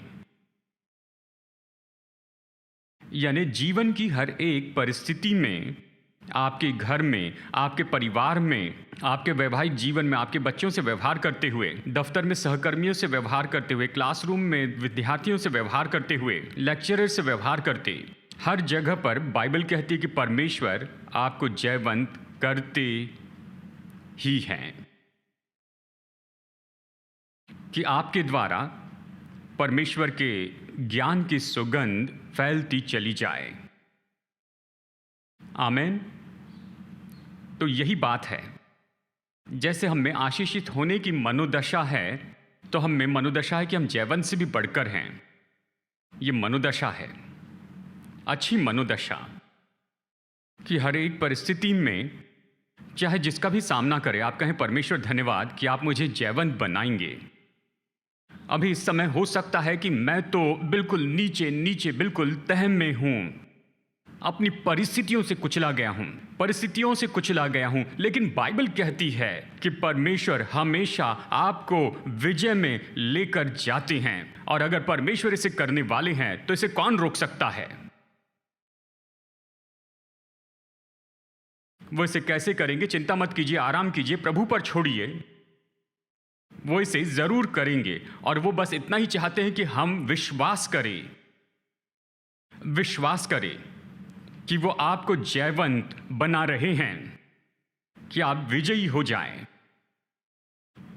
यानी जीवन की हर एक परिस्थिति में, आपके घर में, आपके परिवार में, आपके वैवाहिक जीवन में, आपके बच्चों से व्यवहार करते हुए, दफ्तर में सहकर्मियों से व्यवहार करते हुए, क्लासरूम में विद्यार्थियों से व्यवहार करते हुए, लेक्चरर से व्यवहार करते, हर जगह पर बाइबल कहती है कि परमेश्वर आपको जयवंत करते ही हैं, कि आपके द्वारा परमेश्वर के ज्ञान की सुगंध फैलती चली जाए। आमेन। तो यही बात है, जैसे हम में आशीषित होने की मनोदशा है, तो हम में मनोदशा है कि हम जयवंत से भी बढ़कर हैं। ये मनोदशा है, अच्छी मनोदशा, कि हर एक परिस्थिति में चाहे जिसका भी सामना करे, आप कहें परमेश्वर धन्यवाद कि आप मुझे जयवंत बनाएंगे। अभी इस समय हो सकता है कि मैं तो बिल्कुल नीचे नीचे, बिल्कुल तह में हूं, अपनी परिस्थितियों से कुचला गया हूं, लेकिन बाइबल कहती है कि परमेश्वर हमेशा आपको विजय में लेकर जाते हैं। और अगर परमेश्वर इसे करने वाले हैं तो इसे कौन रोक सकता है? वो इसे कैसे करेंगे? चिंता मत कीजिए, आराम कीजिए, प्रभु पर छोड़िए, वो इसे जरूर करेंगे। और वो बस इतना ही चाहते हैं कि हम विश्वास करें कि वो आपको जयवंत बना रहे हैं, कि आप विजयी हो जाएं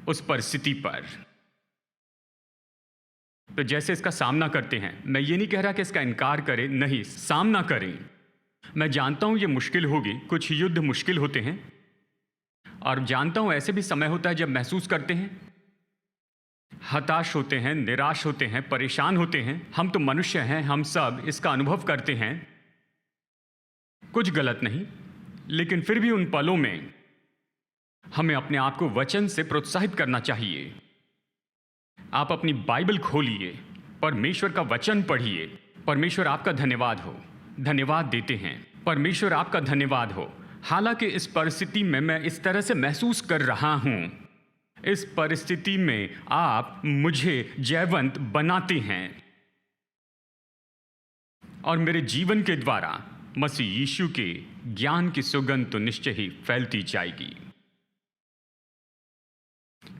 उस परिस्थिति पर। तो जैसे इसका सामना करते हैं, मैं ये नहीं कह रहा कि इसका इनकार करें, नहीं, सामना करें। मैं जानता हूं ये मुश्किल होगी, कुछ युद्ध मुश्किल होते हैं, और जानता हूं ऐसे भी समय होता है जब महसूस करते हैं, हताश होते हैं, निराश होते हैं, परेशान होते हैं। हम तो मनुष्य हैं, हम सब इसका अनुभव करते हैं, कुछ गलत नहीं, लेकिन फिर भी उन पलों में हमें अपने आप को वचन से प्रोत्साहित करना चाहिए। आप अपनी बाइबल खोलिए, परमेश्वर का वचन पढ़िए। परमेश्वर आपका धन्यवाद देते हैं, परमेश्वर आपका धन्यवाद हो। हालांकि इस परिस्थिति में मैं इस तरह से महसूस कर रहा हूं, इस परिस्थिति में आप मुझे जयवंत बनाते हैं, और मेरे जीवन के द्वारा मसीह यीशु के ज्ञान की सुगंध तो निश्चय ही फैलती जाएगी।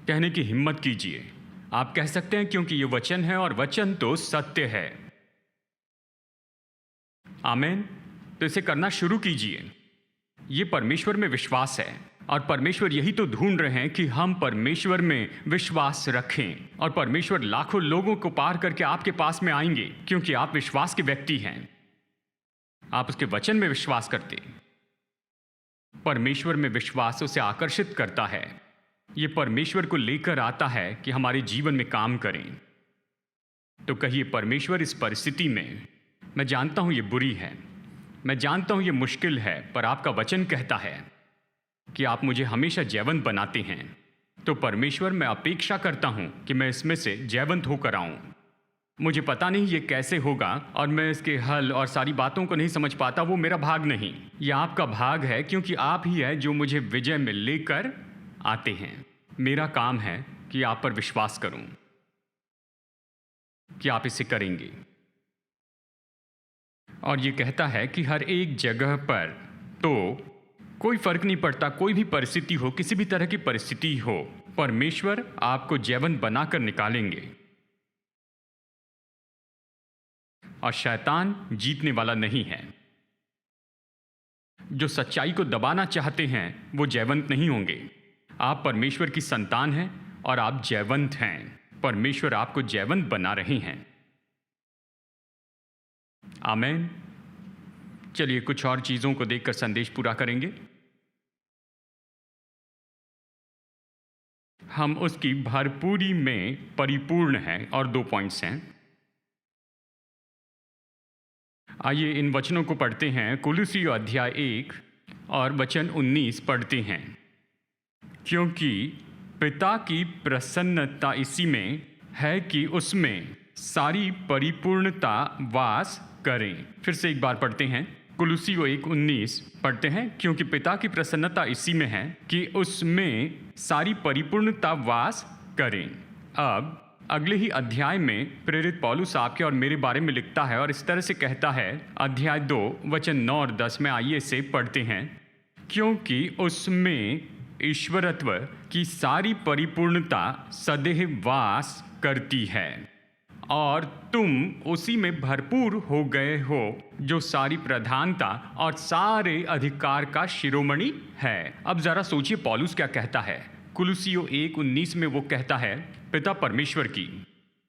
कहने की हिम्मत कीजिए। आप कह सकते हैं क्योंकि ये वचन है और वचन तो सत्य है। आमीन। तो इसे करना शुरू कीजिए। ये परमेश्वर में विश्वास है, और परमेश्वर यही तो ढूंढ रहे हैं कि हम परमेश्वर में विश्वास रखें। और परमेश्वर लाखों लोगों को पार करके आपके पास में आएंगे, क्योंकि आप विश्वास के व्यक्ति हैं, आप उसके वचन में विश्वास करते। परमेश्वर में विश्वास उसे आकर्षित करता है, ये परमेश्वर को लेकर आता है कि हमारे जीवन में काम करें। तो कहिए, परमेश्वर इस परिस्थिति में, मैं जानता हूं ये बुरी है, मैं जानता हूं ये मुश्किल है, पर आपका वचन कहता है कि आप मुझे हमेशा जयवंत बनाते हैं। तो परमेश्वर, मैं अपेक्षा करता हूं कि मैं इसमें से जयवंत होकर आऊं। मुझे पता नहीं ये कैसे होगा, और मैं इसके हल और सारी बातों को नहीं समझ पाता, वो मेरा भाग नहीं, ये आपका भाग है, क्योंकि आप ही है जो मुझे विजय में लेकर आते हैं। मेरा काम है कि आप पर विश्वास करूं कि आप इसे करेंगे। और ये कहता है कि हर एक जगह पर, तो कोई फर्क नहीं पड़ता, कोई भी परिस्थिति हो, किसी भी तरह की परिस्थिति हो, परमेश्वर आपको जयवंत बनाकर निकालेंगे। और शैतान जीतने वाला नहीं है। जो सच्चाई को दबाना चाहते हैं वो जयवंत नहीं होंगे। आप परमेश्वर की संतान हैं और आप जयवंत हैं। परमेश्वर आपको जयवंत बना रहे हैं। आमीन। चलिए कुछ और चीज़ों को देखकर संदेश पूरा करेंगे। हम उसकी भरपूरी में परिपूर्ण हैं, और 2 पॉइंट्स हैं। आइए इन वचनों को पढ़ते हैं। कुलुस्सियों अध्याय 1 और वचन 19 पढ़ते हैं। क्योंकि पिता की प्रसन्नता इसी में है कि उसमें सारी परिपूर्णता वास करें। फिर से एक बार पढ़ते हैं, कुलुस्सियों 1:19 पढ़ते हैं। क्योंकि पिता की प्रसन्नता इसी में है कि उसमें सारी परिपूर्णता वास करें। अब अगले ही अध्याय में प्रेरित पौलुस आपके और मेरे बारे में लिखता है और इस तरह से कहता है, अध्याय 2 वचन 9 और 10 में। आइए इसे पढ़ते हैं। क्योंकि उसमें ईश्वरत्व की सारी परिपूर्णता सदैव वास करती है और तुम उसी में भरपूर हो गए हो, जो सारी प्रधानता और सारे अधिकार का शिरोमणि है। अब जरा सोचिए पौलुस क्या कहता है। कुलुस्सियों 1:19 में वो कहता है पिता परमेश्वर की,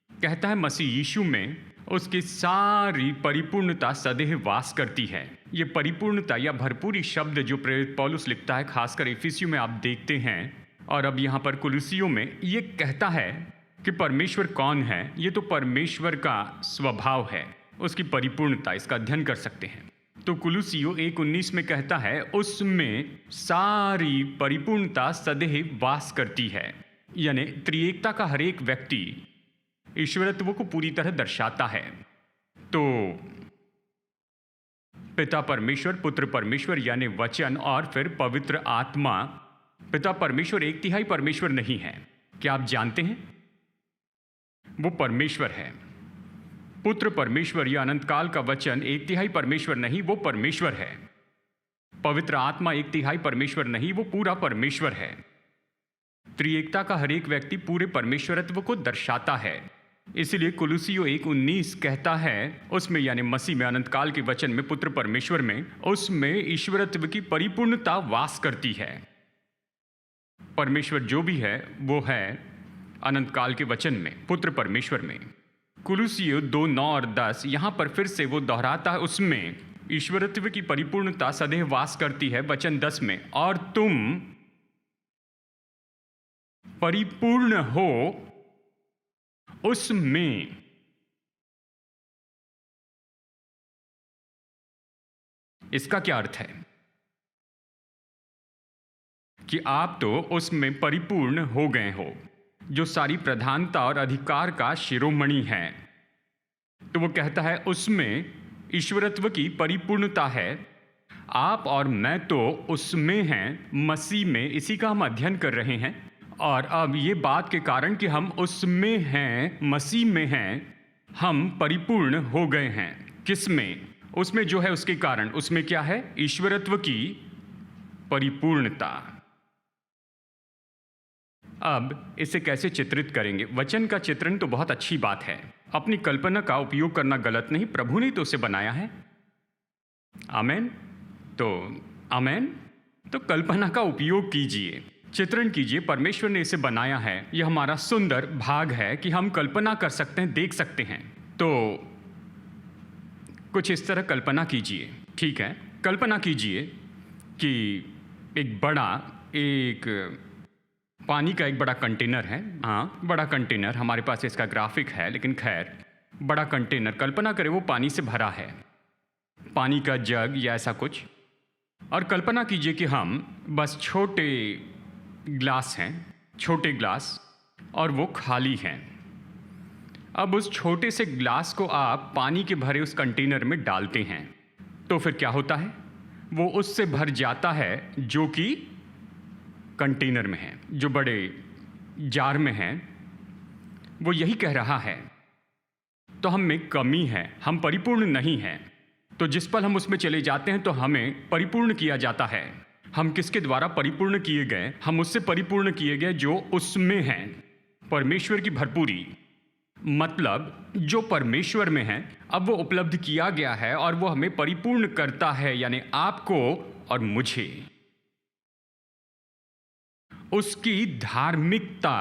कहता है मसीह यीशु में उसकी सारी परिपूर्णता सदैव वास करती है। ये परिपूर्णता या भरपूरी शब्द जो प्रेरित पौलुस लिखता है, खासकर इफिसियों में आप देखते हैं, और अब यहाँ पर कुलुस्सियों में ये कहता है कि परमेश्वर कौन है। ये तो परमेश्वर का स्वभाव है, उसकी परिपूर्णता, इसका अध्ययन कर सकते हैं। तो कुलुस्सियों 1:19 में कहता है उसमें सारी परिपूर्णता सदैव वास करती है, यानी त्रिएकता का हर एक व्यक्ति ईश्वरत्व को पूरी तरह दर्शाता है। तो पिता परमेश्वर, पुत्र परमेश्वर यानी वचन, और फिर पवित्र आत्मा। पिता परमेश्वर 1/3 परमेश्वर नहीं है, क्या आप जानते हैं? वो परमेश्वर है। पुत्र परमेश्वर या अनंत काल का वचन 1/3 परमेश्वर नहीं, वो परमेश्वर है। पवित्र आत्मा 1/3 परमेश्वर नहीं, वो पूरा परमेश्वर है। त्रिएकता का हर एक व्यक्ति पूरे परमेश्वरत्व को दर्शाता है। इसलिए कुलुस्सियों 1:19 कहता है उसमें, यानी मसीह में, अनंत काल के वचन में, पुत्र परमेश्वर में, उसमें ईश्वरत्व की परिपूर्णता वास करती है। परमेश्वर जो भी है वो है अनंत काल के वचन में, पुत्र परमेश्वर में। कुलुस्सियों 2:9 और 10 यहां पर फिर से वो दोहराता है उसमें ईश्वरत्व की परिपूर्णता सदैव वास करती है। वचन 10 में, और तुम परिपूर्ण हो उसमें। इसका क्या अर्थ है? कि आप तो उसमें परिपूर्ण हो गए हो, जो सारी प्रधानता और अधिकार का शिरोमणि है। तो वो कहता है उसमें ईश्वरत्व की परिपूर्णता है। आप और मैं तो उसमें हैं, मसीह में। इसी का हम अध्ययन कर रहे हैं। और अब ये बात के कारण कि हम उसमें हैं, मसीह में हैं, हम परिपूर्ण हो गए हैं। किसमें? उसमें जो है उसके कारण। उसमें क्या है? ईश्वरत्व की परिपूर्णता। अब इसे कैसे चित्रित करेंगे? वचन का चित्रण तो बहुत अच्छी बात है, अपनी कल्पना का उपयोग करना गलत नहीं। प्रभु ने तो उसे बनाया है। आमेन। तो कल्पना का उपयोग कीजिए, चित्रण कीजिए। परमेश्वर ने इसे बनाया है। यह हमारा सुंदर भाग है कि हम कल्पना कर सकते हैं, देख सकते हैं। तो कुछ इस तरह कल्पना कीजिए, ठीक है? कल्पना कीजिए कि एक पानी का एक बड़ा कंटेनर है। हाँ, बड़ा कंटेनर। हमारे पास इसका ग्राफिक है, लेकिन खैर, बड़ा कंटेनर। कल्पना करें वो पानी से भरा है, पानी का जग या ऐसा कुछ। और कल्पना कीजिए कि हम बस छोटे ग्लास हैं, छोटे ग्लास, और वो खाली हैं। अब उस छोटे से ग्लास को आप पानी के भरे उस कंटेनर में डालते हैं, तो फिर क्या होता है? वो उससे भर जाता है जो कि कंटेनर में है, जो बड़े जार में है। वो यही कह रहा है, तो हम में कमी है, हम परिपूर्ण नहीं हैं। तो जिस पल हम उसमें चले जाते हैं तो हमें परिपूर्ण किया जाता है। हम किसके द्वारा परिपूर्ण किए गए? हम उससे परिपूर्ण किए गए जो उसमें हैं। परमेश्वर की भरपूरी, मतलब जो परमेश्वर में है, अब वो उपलब्ध किया गया है और वो हमें परिपूर्ण करता है, यानी आपको और मुझे। उसकी धार्मिकता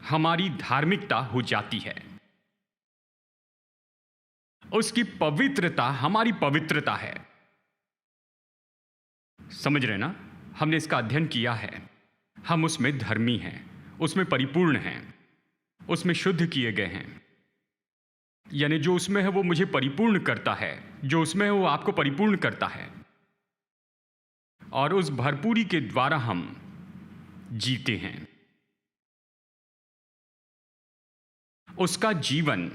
हमारी धार्मिकता हो जाती है। उसकी पवित्रता हमारी पवित्रता है। समझ रहे ना? हमने इसका अध्ययन किया है। हम उसमें धर्मी हैं, उसमें परिपूर्ण हैं, उसमें शुद्ध किए गए हैं। यानी जो उसमें है वो मुझे परिपूर्ण करता है, जो उसमें है वो आपको परिपूर्ण करता है, और उस भरपूरी के द्वारा हम जीते हैं। उसका जीवन,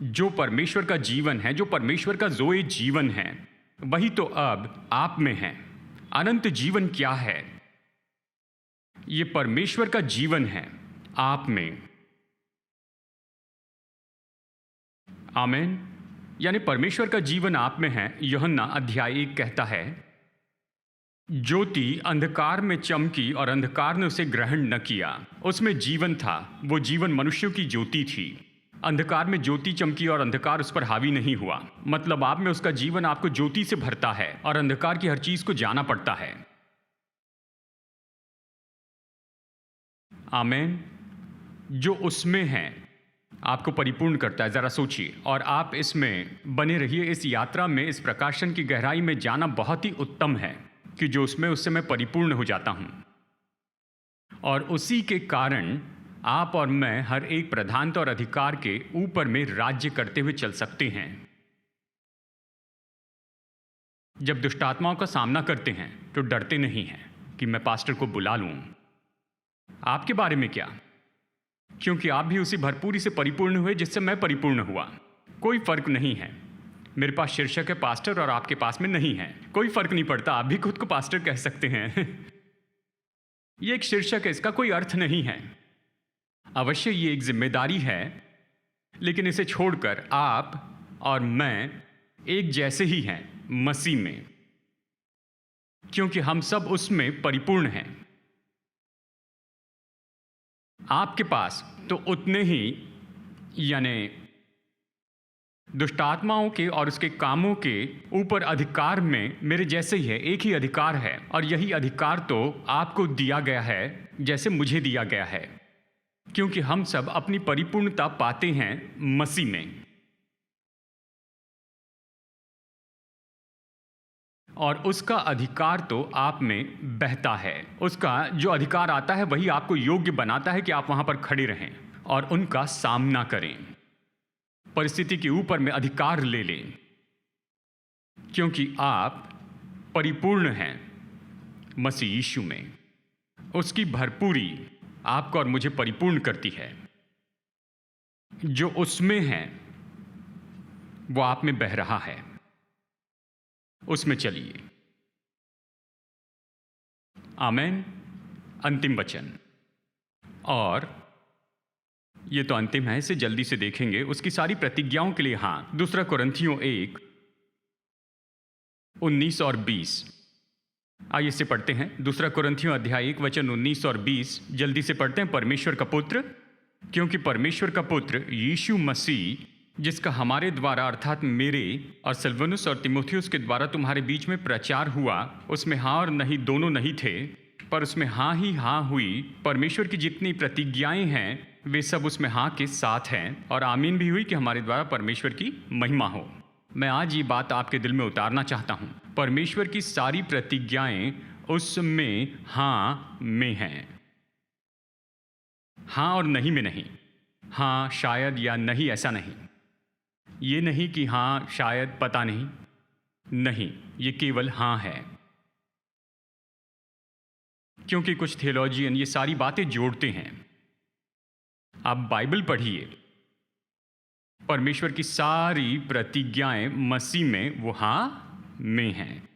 जो परमेश्वर का जीवन है, जो परमेश्वर का ज़ोए जीवन है, वही तो अब आप में है। अनंत जीवन क्या है? ये परमेश्वर का जीवन है आप में। आमीन। यानी परमेश्वर का जीवन आप में है। यूहन्ना अध्याय 1 कहता है, ज्योति अंधकार में चमकी और अंधकार ने उसे ग्रहण न किया। उसमें जीवन था, वो जीवन मनुष्यों की ज्योति थी। अंधकार में ज्योति चमकी और अंधकार उस पर हावी नहीं हुआ। मतलब आप में उसका जीवन आपको ज्योति से भरता है और अंधकार की हर चीज को जाना पड़ता है। आमीन। जो उसमें है आपको परिपूर्ण करता है। जरा सोचिए, और आप इसमें बने रहिए। इस यात्रा में, इस प्रकाशन की गहराई में जाना बहुत ही उत्तम है कि जो उससे मैं परिपूर्ण हो जाता हूं, और उसी के कारण आप और मैं हर एक प्रधानता और अधिकार के ऊपर में राज्य करते हुए चल सकते हैं। जब दुष्ट आत्माओं का सामना करते हैं तो डरते नहीं हैं कि मैं पास्टर को बुला लूं। आपके बारे में क्या? क्योंकि आप भी उसी भरपूरी से परिपूर्ण हुए जिससे मैं परिपूर्ण हुआ। कोई फर्क नहीं है। मेरे पास शीर्षक है पास्टर और आपके पास में नहीं है। कोई फर्क नहीं पड़ता, आप भी खुद को पास्टर कह सकते हैं। ये एक शीर्षक है, इसका कोई अर्थ नहीं है। अवश्य ये एक जिम्मेदारी है, लेकिन इसे छोड़कर आप और मैं एक जैसे ही हैं मसीह में, क्योंकि हम सब उसमें परिपूर्ण हैं। आपके पास तो उतने ही, यानी दुष्टात्माओं के और उसके कामों के ऊपर अधिकार में मेरे जैसे ही है। एक ही अधिकार है, और यही अधिकार तो आपको दिया गया है जैसे मुझे दिया गया है, क्योंकि हम सब अपनी परिपूर्णता पाते हैं मसीह में। और उसका अधिकार तो आप में बहता है। उसका जो अधिकार आता है वही आपको योग्य बनाता है कि आप वहां पर खड़े रहें और उनका सामना करें, परिस्थिति के ऊपर में अधिकार ले लें, क्योंकि आप परिपूर्ण हैं मसीह यीशु में। उसकी भरपूरी आपको और मुझे परिपूर्ण करती है। जो उसमें है वो आप में बह रहा है। उसमें चलिए। आमीन। अंतिम वचन, और ये तो अंतिम है, इसे जल्दी से देखेंगे। उसकी सारी प्रतिज्ञाओं के लिए हाँ। 2 कुरिन्थियों 1 19 और 20। आइए इसे पढ़ते हैं। 2 कुरिन्थियों अध्याय 1 वचन 19 और 20 जल्दी से पढ़ते हैं। परमेश्वर का पुत्र, क्योंकि परमेश्वर का पुत्र यीशु मसीह, जिसका हमारे द्वारा अर्थात मेरे और सिलवानुस और तीमुथियुस के द्वारा तुम्हारे बीच में प्रचार हुआ, उसमें हाँ और नहीं दोनों नहीं थे, पर उसमें हाँ ही हाँ हुई। परमेश्वर की जितनी प्रतिज्ञाएं हैं वे सब उसमें हाँ के साथ हैं, और आमीन भी हुई कि हमारे द्वारा परमेश्वर की महिमा हो। मैं आज ये बात आपके दिल में उतारना चाहता हूँ। परमेश्वर की सारी प्रतिज्ञाएं उसमें हाँ में हैं। हाँ और नहीं में नहीं। हाँ शायद या नहीं, ऐसा नहीं। ये नहीं कि हाँ शायद, पता नहीं, नहीं, ये केवल हाँ है। क्योंकि कुछ थियोलॉजियन ये सारी बातें जोड़ते हैं। आप बाइबल पढ़िए, परमेश्वर की सारी प्रतिज्ञाएं मसीह में वो हाँ में हैं।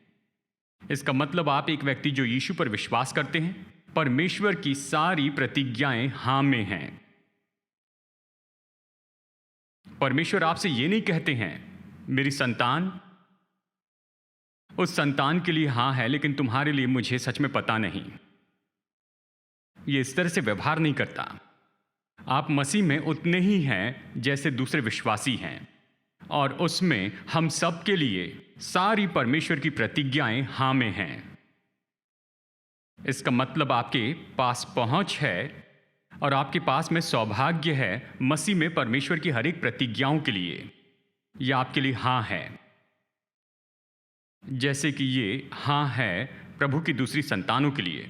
इसका मतलब आप एक व्यक्ति जो यीशु पर विश्वास करते हैं, परमेश्वर की सारी प्रतिज्ञाएं हाँ में हैं। परमेश्वर आपसे ये नहीं कहते हैं मेरी संतान, उस संतान के लिए हाँ है लेकिन तुम्हारे लिए मुझे सच में पता नहीं। ये इस तरह से व्यवहार नहीं करता। आप मसीह में उतने ही हैं जैसे दूसरे विश्वासी हैं, और उसमें हम सब के लिए सारी परमेश्वर की प्रतिज्ञाएं हाँ में हैं। इसका मतलब आपके पास पहुंच है और आपके पास में सौभाग्य है मसीह में परमेश्वर की हर एक प्रतिज्ञाओं के लिए। यह आपके लिए हाँ है, जैसे कि ये हाँ है प्रभु की दूसरी संतानों के लिए।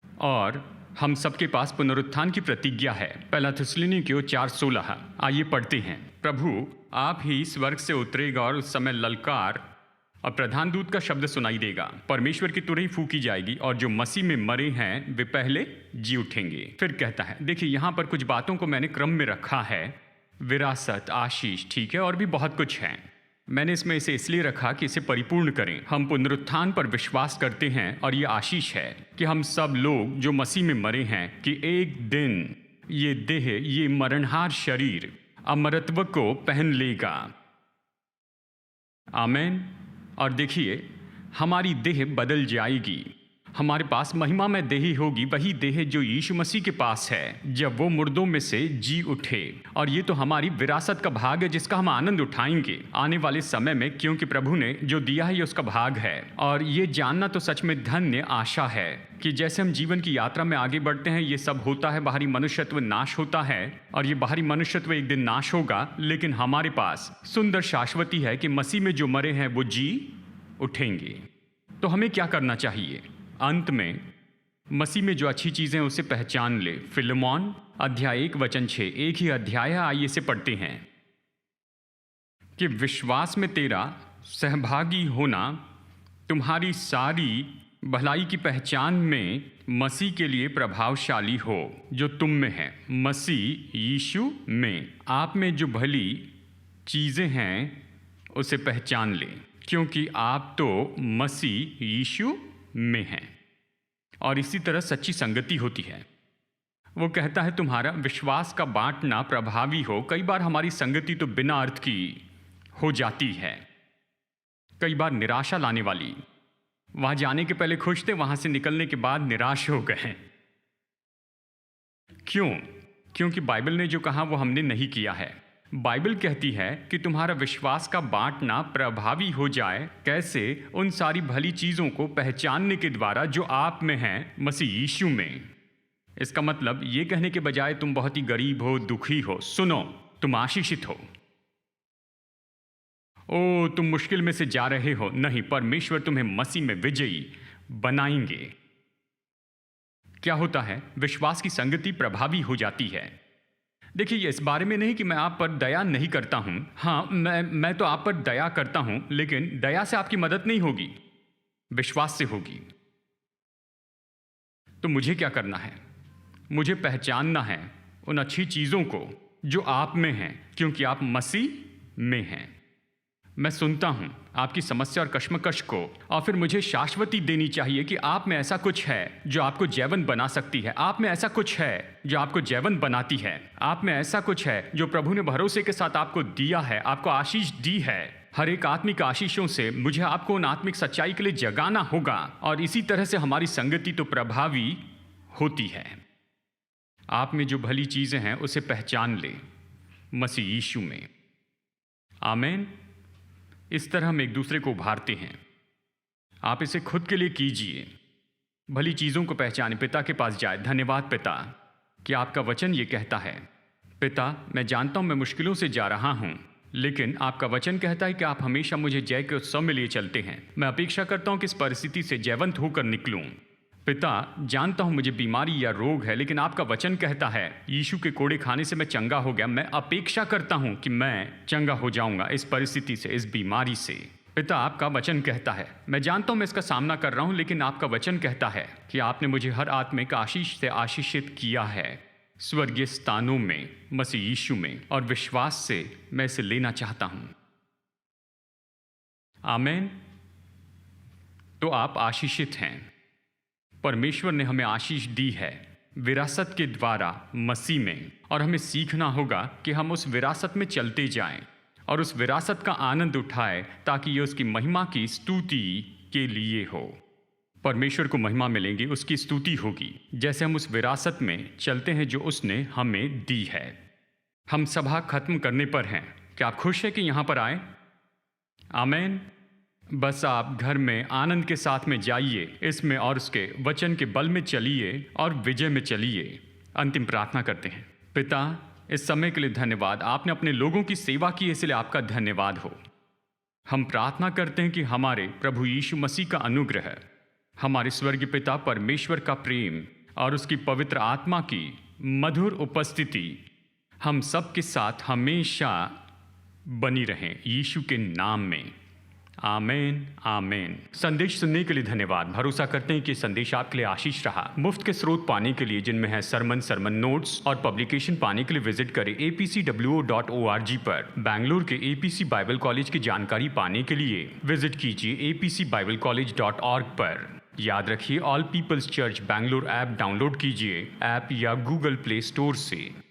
और हम सबके पास पुनरुत्थान की प्रतिज्ञा है। पहला थिस्सलुनीकियों 4:16। आइए पढ़ते हैं। प्रभु आप ही स्वर्ग से उतरेगा और उस समय ललकार और प्रधान दूत का शब्द सुनाई देगा। परमेश्वर की तुरही फूकी जाएगी और जो मसीह में मरे हैं वे पहले जी उठेंगे। फिर कहता है, देखिए यहाँ पर कुछ बातों को मैंने क्रम में रखा है। विरासत, आशीष, ठीक है, और भी बहुत कुछ है। मैंने इसमें इसे इसलिए रखा कि इसे परिपूर्ण करें। हम पुनरुत्थान पर विश्वास करते हैं और ये आशीष है कि हम सब लोग जो मसीह में मरे हैं कि एक दिन ये देह, ये मरणहार शरीर अमरत्व को पहन लेगा। आमीन। और देखिए हमारी देह बदल जाएगी। हमारे पास महिमा में देह होगी, वही देह जो यीशु मसीह के पास है जब वो मुर्दों में से जी उठे। और ये तो हमारी विरासत का भाग है जिसका हम आनंद उठाएंगे आने वाले समय में, क्योंकि प्रभु ने जो दिया है ये उसका भाग है। और ये जानना तो सच में धन्य आशा है कि जैसे हम जीवन की यात्रा में आगे बढ़ते हैं ये सब होता है, बाहरी मनुष्यत्व नाश होता है और ये बाहरी मनुष्यत्व एक दिन नाश होगा, लेकिन हमारे पास सुंदर शाश्वती है कि मसीह में जो मरे हैं वो जी उठेंगे। तो हमें क्या करना चाहिए? अंत में मसीह में जो अच्छी चीज़ें उसे पहचान ले। फिलेमोन अध्याय 1:6, एक ही अध्याय है, आइए इसे पढ़ते हैं कि विश्वास में तेरा सहभागी होना तुम्हारी सारी भलाई की पहचान में मसीह के लिए प्रभावशाली हो जो तुम में है, मसीह यीशु में। आप में जो भली चीज़ें हैं उसे पहचान ले, क्योंकि आप तो मसीह यीशु में हैं। और इसी तरह सच्ची संगति होती है। वो कहता है तुम्हारा विश्वास का बांटना प्रभावी हो। कई बार हमारी संगति तो बिना अर्थ की हो जाती है, कई बार निराशा लाने वाली। वहां जाने के पहले खुश थे, वहां से निकलने के बाद निराश हो गए। क्यों? क्योंकि बाइबल ने जो कहा वो हमने नहीं किया है। बाइबल कहती है कि तुम्हारा विश्वास का बांटना प्रभावी हो जाए। कैसे? उन सारी भली चीज़ों को पहचानने के द्वारा जो आप में हैं मसीह यीशु में। इसका मतलब ये कहने के बजाय तुम बहुत ही गरीब हो, दुखी हो, सुनो तुम आशीषित हो। ओ तुम मुश्किल में से जा रहे हो, नहीं, परमेश्वर तुम्हें मसीह में विजयी बनाएंगे। क्या होता है? विश्वास की संगति प्रभावी हो जाती है। देखिए ये इस बारे में नहीं कि मैं आप पर दया नहीं करता हूं। हाँ, मैं तो आप पर दया करता हूं, लेकिन दया से आपकी मदद नहीं होगी, विश्वास से होगी। तो मुझे क्या करना है? मुझे पहचानना है उन अच्छी चीज़ों को जो आप में हैं, क्योंकि आप मसीह में हैं। मैं सुनता हूं आपकी समस्या और कश्मकश को, और फिर मुझे शाश्वती देनी चाहिए कि आप में ऐसा कुछ है जो आपको जैवन बना सकती है। आप में ऐसा कुछ है जो आपको जैवन बनाती है। आप में ऐसा कुछ है जो प्रभु ने भरोसे के साथ आपको दिया है, आपको आशीष दी है। हर एक आत्मिक आशीषों से मुझे आपको उन आत्मिक सच्चाई के लिए जगाना होगा, और इसी तरह से हमारी संगति तो प्रभावी होती है। आप में जो भली चीज़ें हैं उसे पहचान ले मसीह यीशु में। आमीन। इस तरह हम एक दूसरे को उभारते हैं। आप इसे खुद के लिए कीजिए, भली चीज़ों को पहचाने। पिता के पास जाए, धन्यवाद पिता कि आपका वचन ये कहता है। पिता, मैं जानता हूँ मैं मुश्किलों से जा रहा हूँ, लेकिन आपका वचन कहता है कि आप हमेशा मुझे जय के उत्सव में लिए चलते हैं। मैं अपेक्षा करता हूँ कि इस परिस्थिति से जयवंत होकर निकलूँ। पिता, जानता हूँ मुझे बीमारी या रोग है, लेकिन आपका वचन कहता है यीशु के कोड़े खाने से मैं चंगा हो गया। मैं अपेक्षा करता हूँ कि मैं चंगा हो जाऊँगा इस परिस्थिति से, इस बीमारी से। पिता, आपका वचन कहता है, मैं जानता हूँ मैं इसका सामना कर रहा हूँ, लेकिन आपका वचन कहता है कि आपने मुझे हर आत्मिक आशीष से आशीषित किया है स्वर्गीय स्थानों में मसीह यीशु में, और विश्वास से मैं इसे लेना चाहता हूँ। आमीन। तो आप आशीषित हैं। परमेश्वर ने हमें आशीष दी है विरासत के द्वारा मसीह में, और हमें सीखना होगा कि हम उस विरासत में चलते जाएं और उस विरासत का आनंद उठाएं, ताकि ये उसकी महिमा की स्तुति के लिए हो। परमेश्वर को महिमा मिलेगी, उसकी स्तुति होगी, जैसे हम उस विरासत में चलते हैं जो उसने हमें दी है। हम सभा खत्म करने पर हैं। क्या आप खुश हैं कि यहाँ पर आए? आमीन। बस आप घर में आनंद के साथ में जाइए इसमें, और उसके वचन के बल में चलिए और विजय में चलिए। अंतिम प्रार्थना करते हैं। पिता, इस समय के लिए धन्यवाद। आपने अपने लोगों की सेवा की, इसलिए आपका धन्यवाद हो। हम प्रार्थना करते हैं कि हमारे प्रभु यीशु मसीह का अनुग्रह, हमारे स्वर्गीय पिता परमेश्वर का प्रेम और उसकी पवित्र आत्मा की मधुर उपस्थिति हम सब के साथ हमेशा बनी रहें, यीशु के नाम में। आमेन आमेन। संदेश सुनने के लिए धन्यवाद। भरोसा करते हैं कि संदेश आपके लिए आशीष रहा। मुफ्त के स्रोत पाने के लिए, जिनमें है सरमन नोट्स और पब्लिकेशन, पाने के लिए विजिट करें apcwo.org पर। बैंगलोर के APC बाइबल कॉलेज की जानकारी पाने के लिए विजिट कीजिए apcbiblecollege.org पर। याद रखिए, all people's church Bangalore app download कीजिए ऐप या गूगल प्ले स्टोर से।